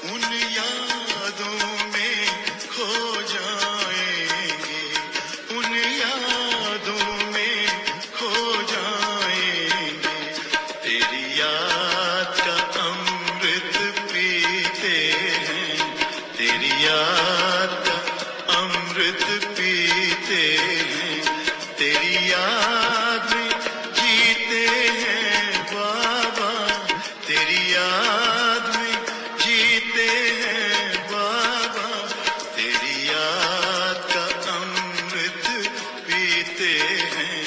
उन यादों में खो जाएंगे, उन यादों में खो जाएंगे। तेरी याद का अमृत पीते हैं, तेरी याद का अमृत पीते हैं, तेरी याद में जीते हैं बाबा, तेरी याद में जीते हैं बाबा, तेरी याद का अमृत पीते हैं,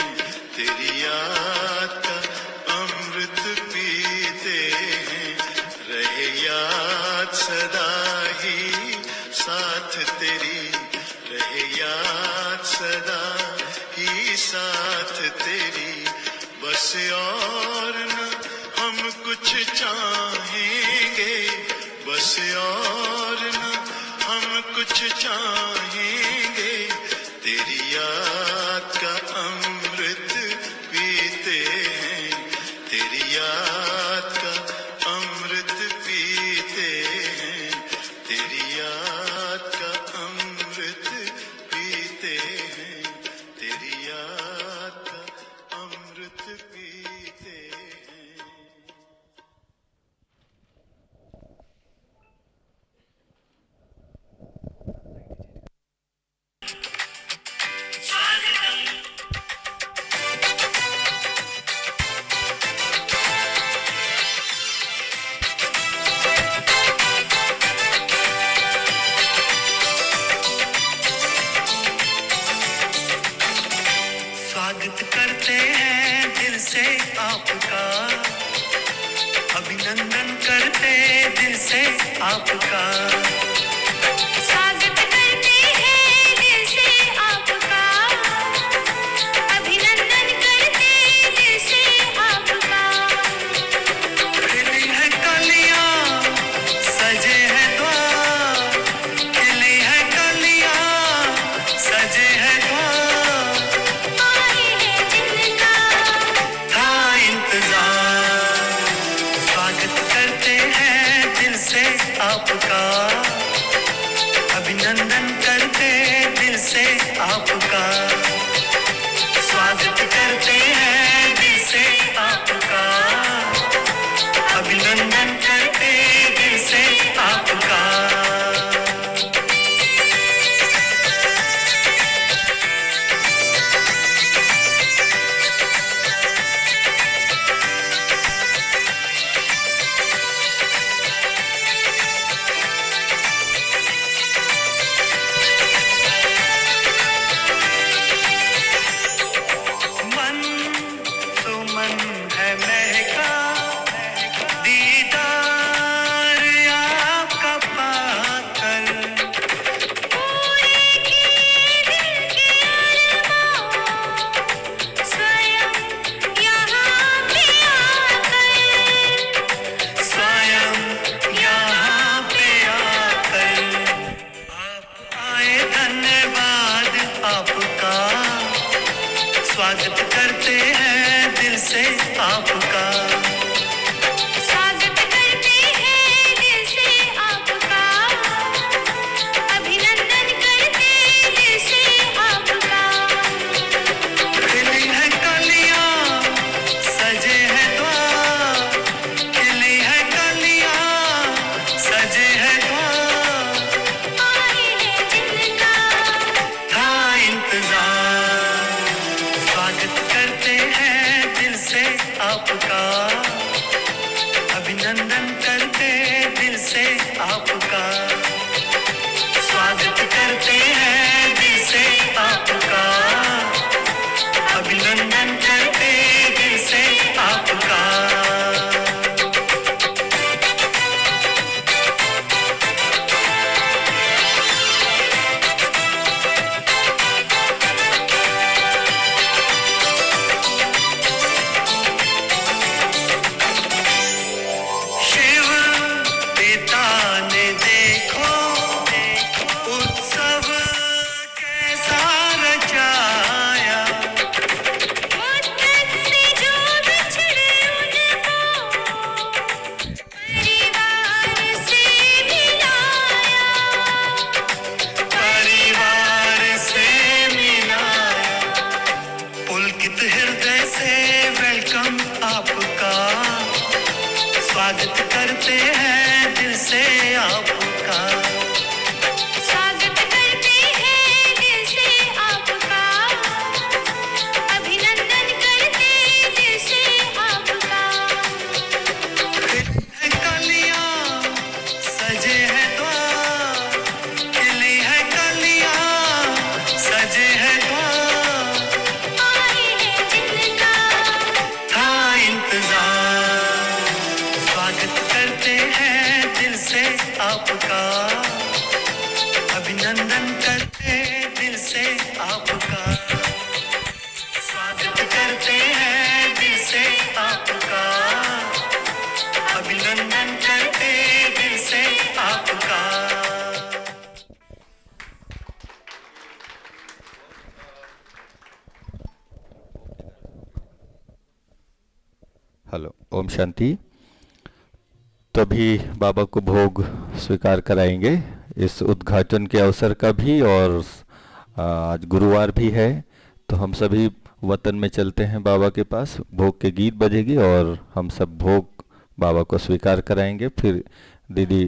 तेरी याद का अमृत पीते हैं। रहे याद सदा ही साथ तेरी, रहे याद सदा ही साथ तेरी, बस और न हम कुछ चाहेंगे, बस और न हम कुछ चाहेंगे, तेरी याद का अमृत पीते हैं, तेरी याद का अमृत पीते हैं, तेरी याद का अमृत पीते हैं, तेरी याद का अमृत पीते हैं। स्वागतम से आपका। स्वागत करते हैं दिल से आपका, अभिनंदन करते दिल से आपका। खिली है कलियां, सजे हैं द्वार, खिली है कलियां, सजे हैं द्वार। आए हैं जिनका था इंतजार, स्वागत करते हैं दिल से आपका, अभिनंदन करते दिल से आपका। स्वागत करते हैं दिल से आपका, अभिनंदन करते दिल से आपका। मन सुमन है महका, दीदार आपका पाकर। पूरे किए दिल के अरमान, स्वयं यहाँ पे आकर। स्वयं यहाँ पे आकर आप आए, धन्यवाद आपका। स्वागत करते हैं दिल से आपका। स्वागत करते हैं दिल से आपका, अभिनंदन करते दिल से आपका। खिली है कलियां, सजे हैं द्वार, खिली है कलियां, सजे हैं द्वार। आए हैं जिनका था इंतजार, स्वागत करते हैं दिल से आपका, अभिनंदन करते दिल से आपका। स्वागत करते हैं दिल से आपका, अभिनंदन करते दिल से आपका। शिव पिता ने देखो उत्सव कैसा रचाया। मुद्दत से जो बिछड़े उनको परिवार से मिलाया। परिवार से मिलाया, पुलकित हृदय से वेलकम आपका। स्वागत करते हैं दिल से आपका। स्वागत करते हैं दिल से आपका, अभिनंदन करते दिल से आपका। खिली है कलियां, सजे हैं द्वार, खिली है कलियां, सजे हैं द्वार। आए हैं जिनका था इंतजार, स्वागत करते हैं दिल से आपका, अभिनंदन करते दिल से आपका। स्वागत करते हैं दिल से आपका, अभिनंदन करते दिल से आपका। हेलो, ओम शांति। तो अभी बाबा को भोग स्वीकार कराएंगे इस उद्घाटन के अवसर का भी, और आज गुरुवार भी है, तो हम सभी वतन में चलते हैं बाबा के पास। भोग के गीत बजेगी और हम सब भोग बाबा को स्वीकार कराएंगे। फिर दीदी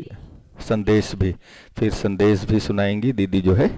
संदेश भी सुनाएंगी दीदी जो है।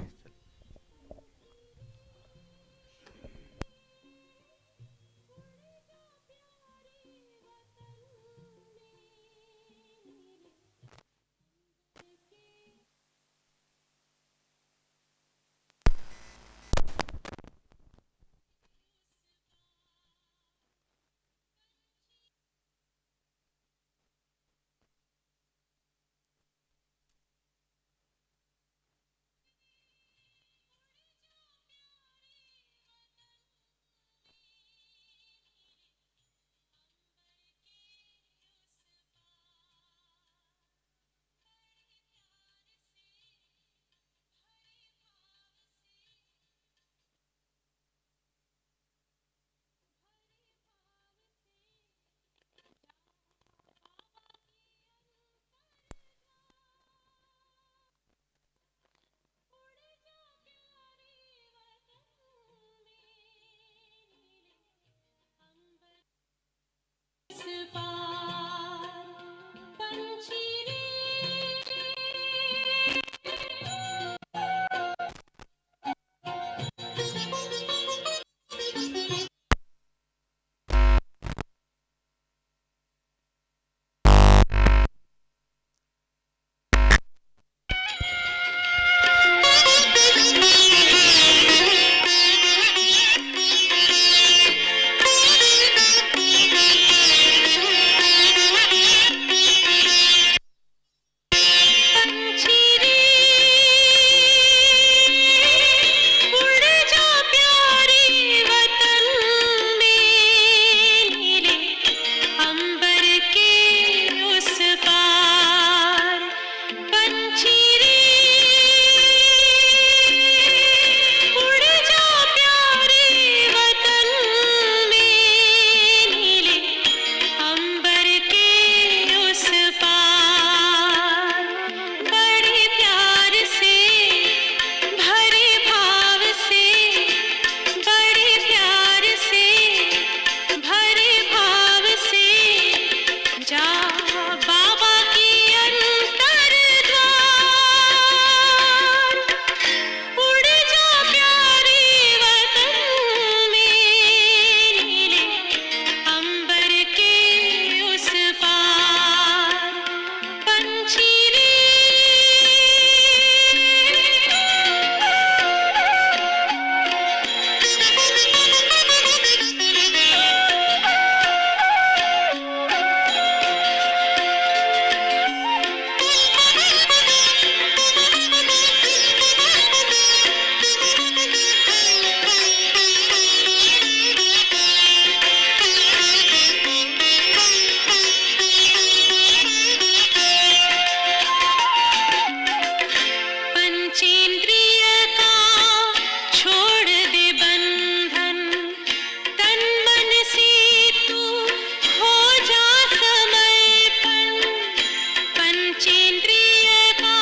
इंद्रिय का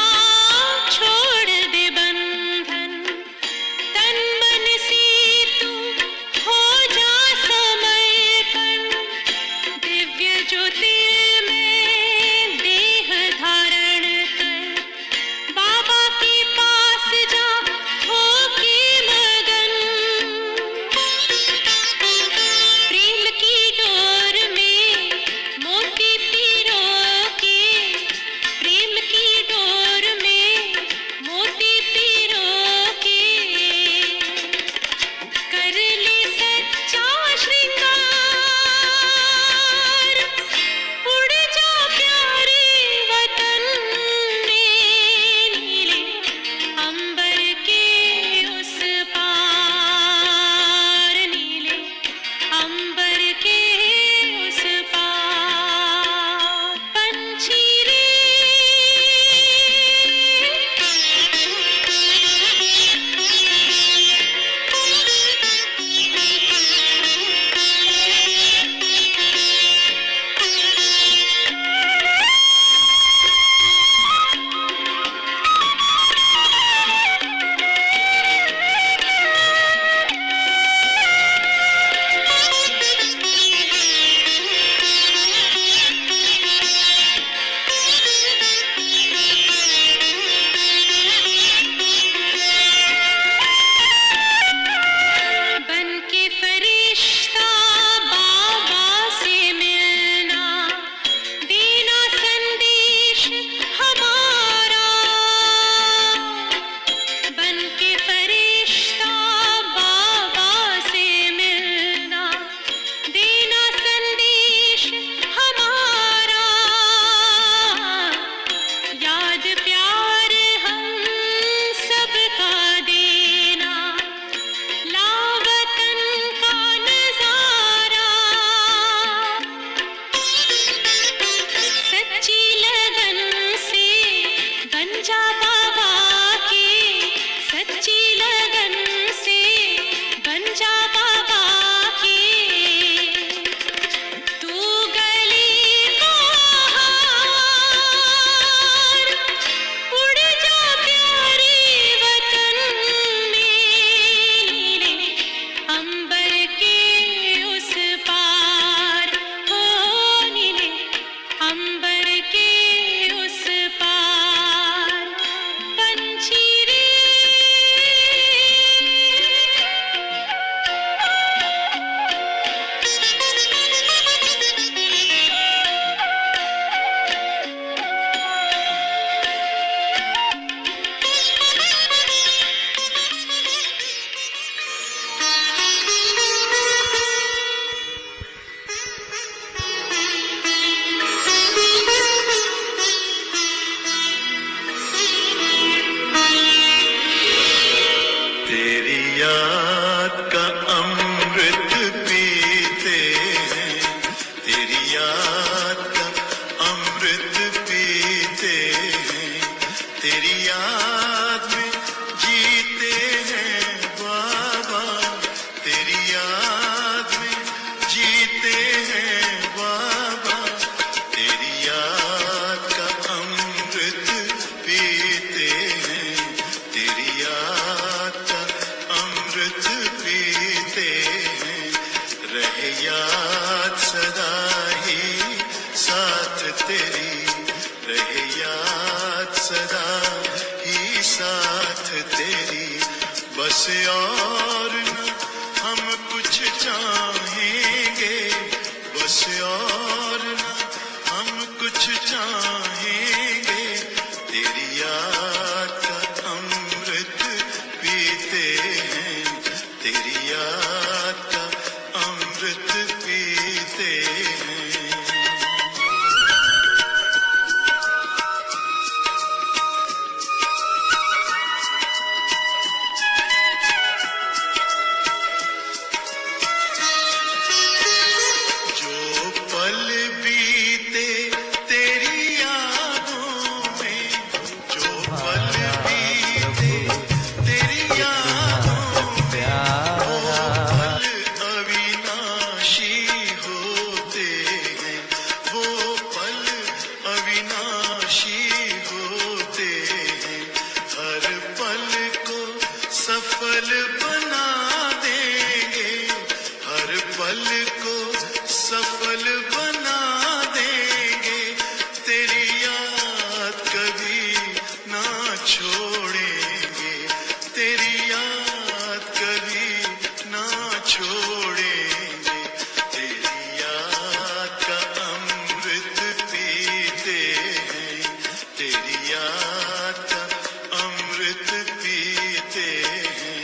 छोड़ दे बंधन, तन मन से तू हो जा समर्पण, दिव्य ज्योति में देह धारण कर, बाबा के पास जा हो के मगन, प्रेम की डोर में मोती पिरो के, प्रेम की डोर में मोती पिरो के, कर ले सच्चा श्रृंगार, उड़ जा प्यारे वतन में, नीले अंबर के उस पार, नीले अंबर के उस पार, पंछी रे बन के फरिश्ता बाबा से मिलना, देना संदेश हमारा, बन के फरिश्ता बाबा से मिलना, देना संदेश हमारा, याद प्यार हम सबका देना, लावतन का नजारा, सच्ची लगन से बन जा बाबा के, सच्ची लगन से बन जा बाबा के, तू गली को हार, उड़ जा प्यारे वतन में, नीले अंबर के उस पार, हो नीले अंबर के उस पार, पंछी रे तेरी याद का अमृत पीते हैं, तेरी याद का अमृत पीते हैं, तेरी याद में जीते हैं बाबा, तेरी याद में जीते हैं बाबा, तेरी याद का अमृत पीते हैं, तेरी याद का अमृत पीते हैं, रहे याद सदा ही साथ तेरी, रहे याद सदा ही साथ तेरी, बस और न हम कुछ चाहेंगे, बस और न हम कुछ चाहेंगे, तेरी याद का अमृत पीते हैं, तेरी याद का अमृत पीते हैं। छोड़ेंगे, तेरी याद कभी ना छोड़ेंगे, तेरी याद का अमृत पीते हैं, तेरी याद का अमृत पीते हैं।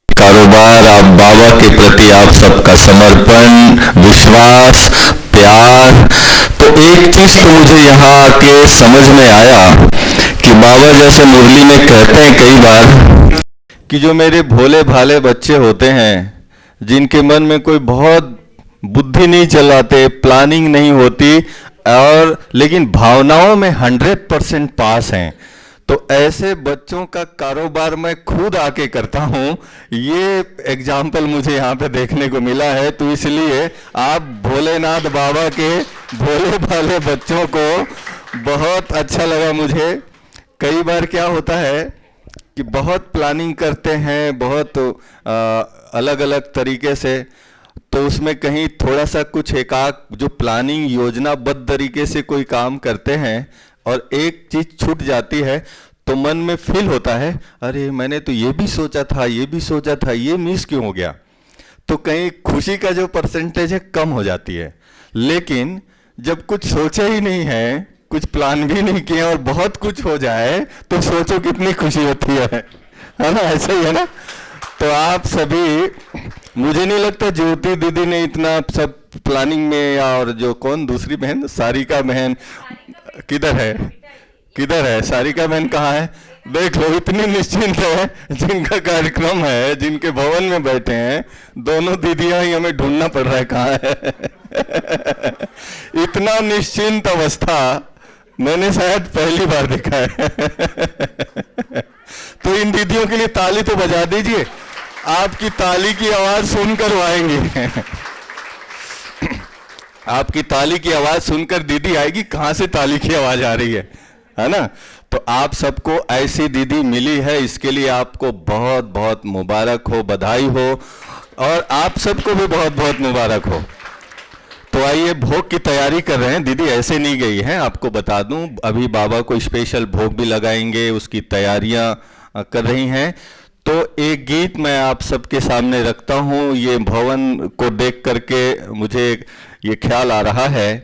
कारोबार, आप बाबा के प्रति आप सबका समर्पण, विश्वास, प्यार। तो एक चीज तो मुझे यहाँ आके समझ में आया कि बाबा जैसे मुरली में कहते हैं कई बार कि जो मेरे भोले भाले बच्चे होते हैं, जिनके मन में कोई बहुत बुद्धि नहीं चलाते, प्लानिंग नहीं होती, और लेकिन भावनाओं में 100% पास हैं, तो ऐसे बच्चों का कारोबार मैं खुद आके करता हूँ। ये एग्जाम्पल मुझे यहाँ पे देखने को मिला है। तो इसलिए आप भोलेनाथ बाबा के भोले भाले बच्चों को बहुत अच्छा लगा मुझे। कई बार क्या होता है कि बहुत प्लानिंग करते हैं, बहुत अलग अलग तरीके से, तो उसमें कहीं थोड़ा सा कुछ एकाक जो प्लानिंग योजनाबद्ध तरीके से कोई काम करते हैं और एक चीज छूट जाती है, तो मन में फील होता है, अरे मैंने तो ये भी सोचा था, ये भी सोचा था, ये मिस क्यों हो गया। तो कहीं खुशी का जो परसेंटेज है कम हो जाती है। लेकिन जब कुछ सोचा ही नहीं है, कुछ प्लान भी नहीं किया और बहुत कुछ हो जाए, तो सोचो कितनी खुशी होती है ना। ऐसा ही है ना। तो आप सभी, मुझे नहीं लगता ज्योति दीदी ने इतना सब प्लानिंग में, और जो कौन दूसरी बहन, सारिका बहन किधर है सारिका बहन कहाँ है? देख लो, इतनी निश्चिंत है, जिनका कार्यक्रम है, जिनके भवन में बैठे हैं, दोनों दीदियां ही हमें ढूंढना पड़ रहा है कहाँ है। इतना निश्चिंत अवस्था मैंने शायद पहली बार देखा है। तो इन दीदियों के लिए ताली तो बजा दीजिए। आपकी ताली की आवाज सुनकर वो आएंगी। आपकी ताली की आवाज सुनकर दीदी आएगी, कहां से ताली की आवाज आ रही है ना। तो आप सबको ऐसी दीदी मिली है, इसके लिए आपको बहुत बहुत मुबारक हो, बधाई हो, और आप सबको भी बहुत बहुत मुबारक हो। तो आइए, भोग की तैयारी कर रहे हैं। दीदी ऐसे नहीं गई हैं, आपको बता दूं, अभी बाबा को स्पेशल भोग भी लगाएंगे, उसकी तैयारियां कर रही हैं। तो एक गीत मैं आप सबके सामने रखता हूं। ये भवन को देख करके मुझे ये ख्याल आ रहा है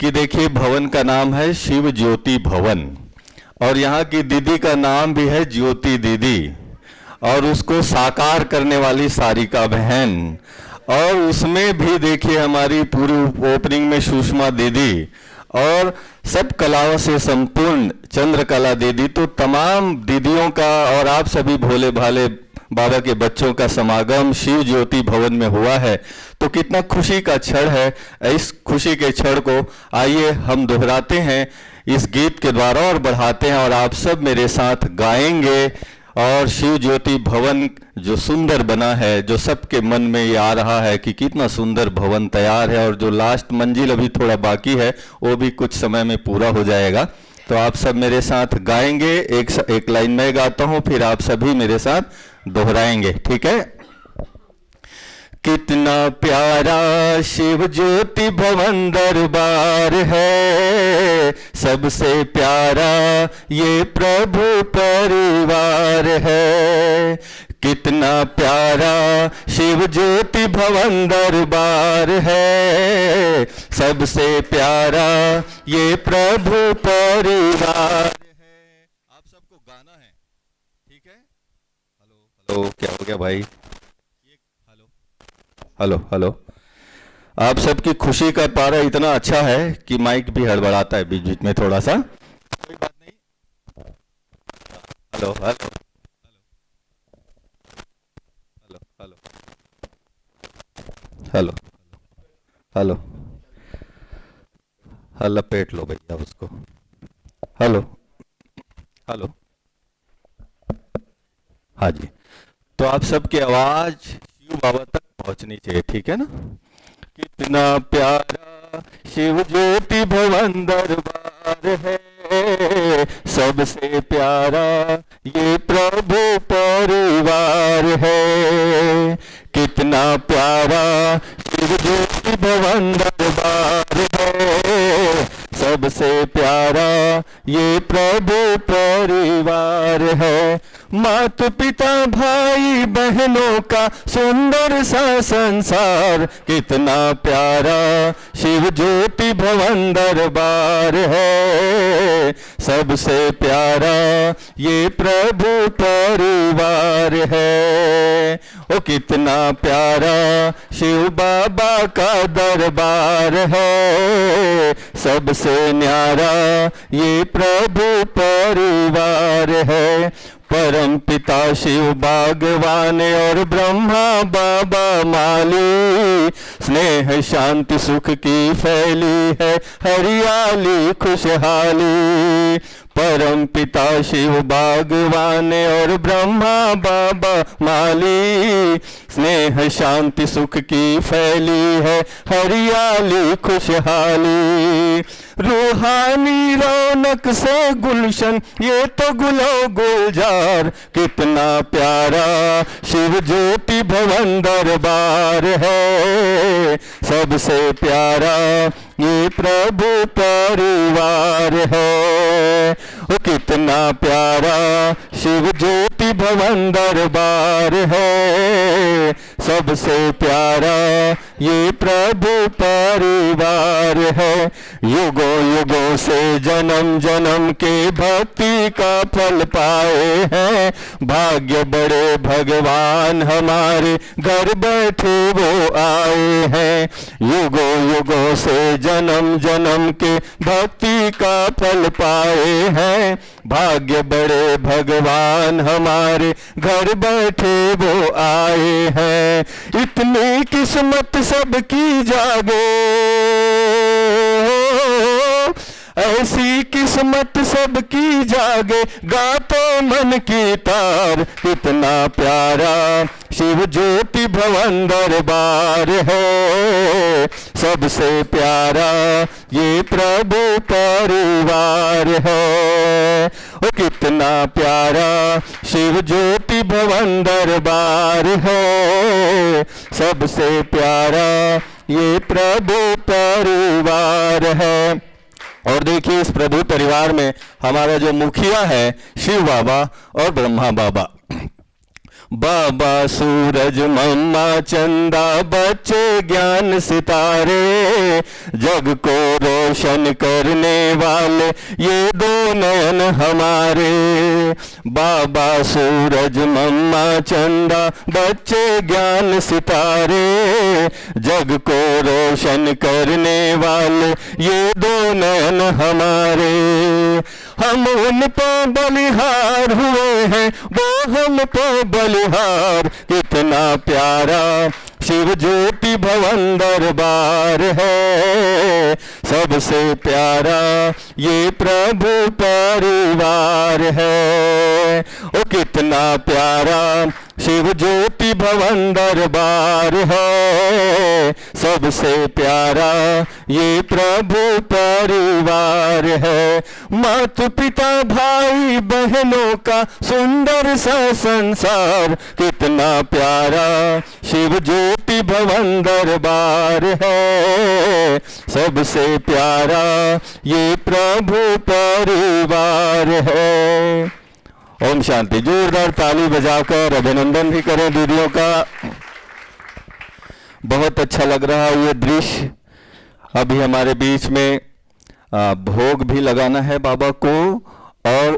कि देखिए, भवन का नाम है शिव ज्योति भवन, और यहाँ की दीदी का नाम भी है ज्योति दीदी, और उसको साकार करने वाली सारिका बहन, और उसमें भी देखिए हमारी पूरी ओपनिंग में सुषमा दीदी, और सब कलाओं से संपूर्ण चंद्रकला दीदी। तो तमाम दीदियों का और आप सभी भोले भाले बाबा के बच्चों का समागम शिव ज्योति भवन में हुआ है। तो कितना खुशी का क्षण है। इस खुशी के क्षण को आइए हम दोहराते हैं इस गीत के द्वारा और बढ़ाते हैं, और आप सब मेरे साथ गाएंगे और शिव ज्योति भवन जो सुंदर बना है, जो सबके मन में ये आ रहा है कि कितना सुंदर भवन तैयार है, और जो लास्ट मंजिल अभी थोड़ा बाकी है वो भी कुछ समय में पूरा हो जाएगा। तो आप सब मेरे साथ गाएंगे, एक लाइन मैं गाता हूँ, फिर आप सभी मेरे साथ दोहराएंगे, ठीक है। कितना प्यारा शिव ज्योति भवन दरबार है, सबसे प्यारा ये प्रभु परिवार है। कितना प्यारा शिव ज्योति भवन दरबार है, सबसे प्यारा ये प्रभु परिवार है। आप सबको गाना है, ठीक है। हेलो हेलो, क्या हो गया भाई? Hello hello. आप सबकी खुशी का पारा इतना अच्छा है कि माइक भी हड़बड़ाता है बीच बीच में थोड़ा सा, कोई बात नहीं। Hello hello hello hello hello hello hello, लपेट लो भैया उसको। हेलो हेलो, हाँ जी। तो आप सबकी आवाज शिव बाबा तक पहुंचनी चाहिए, ठीक है ना। कितना प्यारा शिव ज्योति भवन दरबार है, सबसे प्यारा ये प्रभु परिवार है। कितना प्यारा शिव ज्योति भवन दरबार है, सबसे प्यारा ये प्रभु परिवार है। माता पिता भाई बहनों का सुंदर सा संसार, कितना प्यारा शिव ज्योति भवन दरबार है, सबसे प्यारा ये प्रभु परिवार है। ओ कितना प्यारा शिव बाबा का दरबार है, सबसे न्यारा ये प्रभु परिवार है। परम पिता शिव बागवान और ब्रह्मा बाबा माली, स्नेह शांति सुख की फैली है हरियाली खुशहाली। परम पिता शिव बागवान और ब्रह्मा बाबा माली, स्नेह शांति सुख की फैली है हरियाली खुशहाली। रूहानी रौनक से गुलशन ये तो गुलो गुलजार, कितना प्यारा शिव ज्योति भवन दरबार है, सबसे प्यारा ये प्रभु परिवार है। ओ कितना प्यारा शिव ज्योति भवन दरबार है, सबसे प्यारा ये प्रभु परिवार है। युगों युगों से जन्म जन्म के भक्ति का फल पाए हैं, भाग्य बड़े भगवान हमारे घर बैठे वो आए हैं। युगों युगों से जन्म जन्म के भक्ति का फल पाए हैं, भाग्य बड़े भगवान हमारे घर बैठे वो आए हैं। इतनी किस्मत सबकी जागे, ऐसी किस्मत सबकी जागे, गाते मन की तार, कितना प्यारा शिव ज्योति भवन दरबार है, सबसे प्यारा ये प्रभु परिवार है। ओ कितना प्यारा शिव ज्योति भवन दरबार है, सबसे प्यारा ये प्रभु परिवार है। और देखिए इस प्रभु परिवार में हमारा जो मुखिया है शिव बाबा और ब्रह्मा बाबा। बाबा सूरज मम्मा चंदा बच्चे ज्ञान सितारे, जग को रोशन करने वाले ये दो नयन हमारे। बाबा सूरज मम्मा चंदा बच्चे ज्ञान सितारे, जग को रोशन करने वाले ये दो नयन हमारे। हम उन पे बलिहार हुए हैं, वो हम पे बलिहार। कितना प्यारा शिव ज्योति भवन दरबार है, सबसे प्यारा ये प्रभु परिवार है। ओ कितना प्यारा शिव ज्योति भवन दरबार है, सबसे प्यारा ये प्रभु परिवार है। माता पिता भाई बहनों का सुंदर सा संसार, कितना प्यारा शिव ज्योति भवन दरबार है, सबसे प्यारा ये प्रभु परिवार है। ओम शांति। जोरदार ताली बजाकर अभिनंदन भी करें दीदियों का। बहुत अच्छा लग रहा है ये दृश्य। अभी हमारे बीच में भोग भी लगाना है बाबा को, और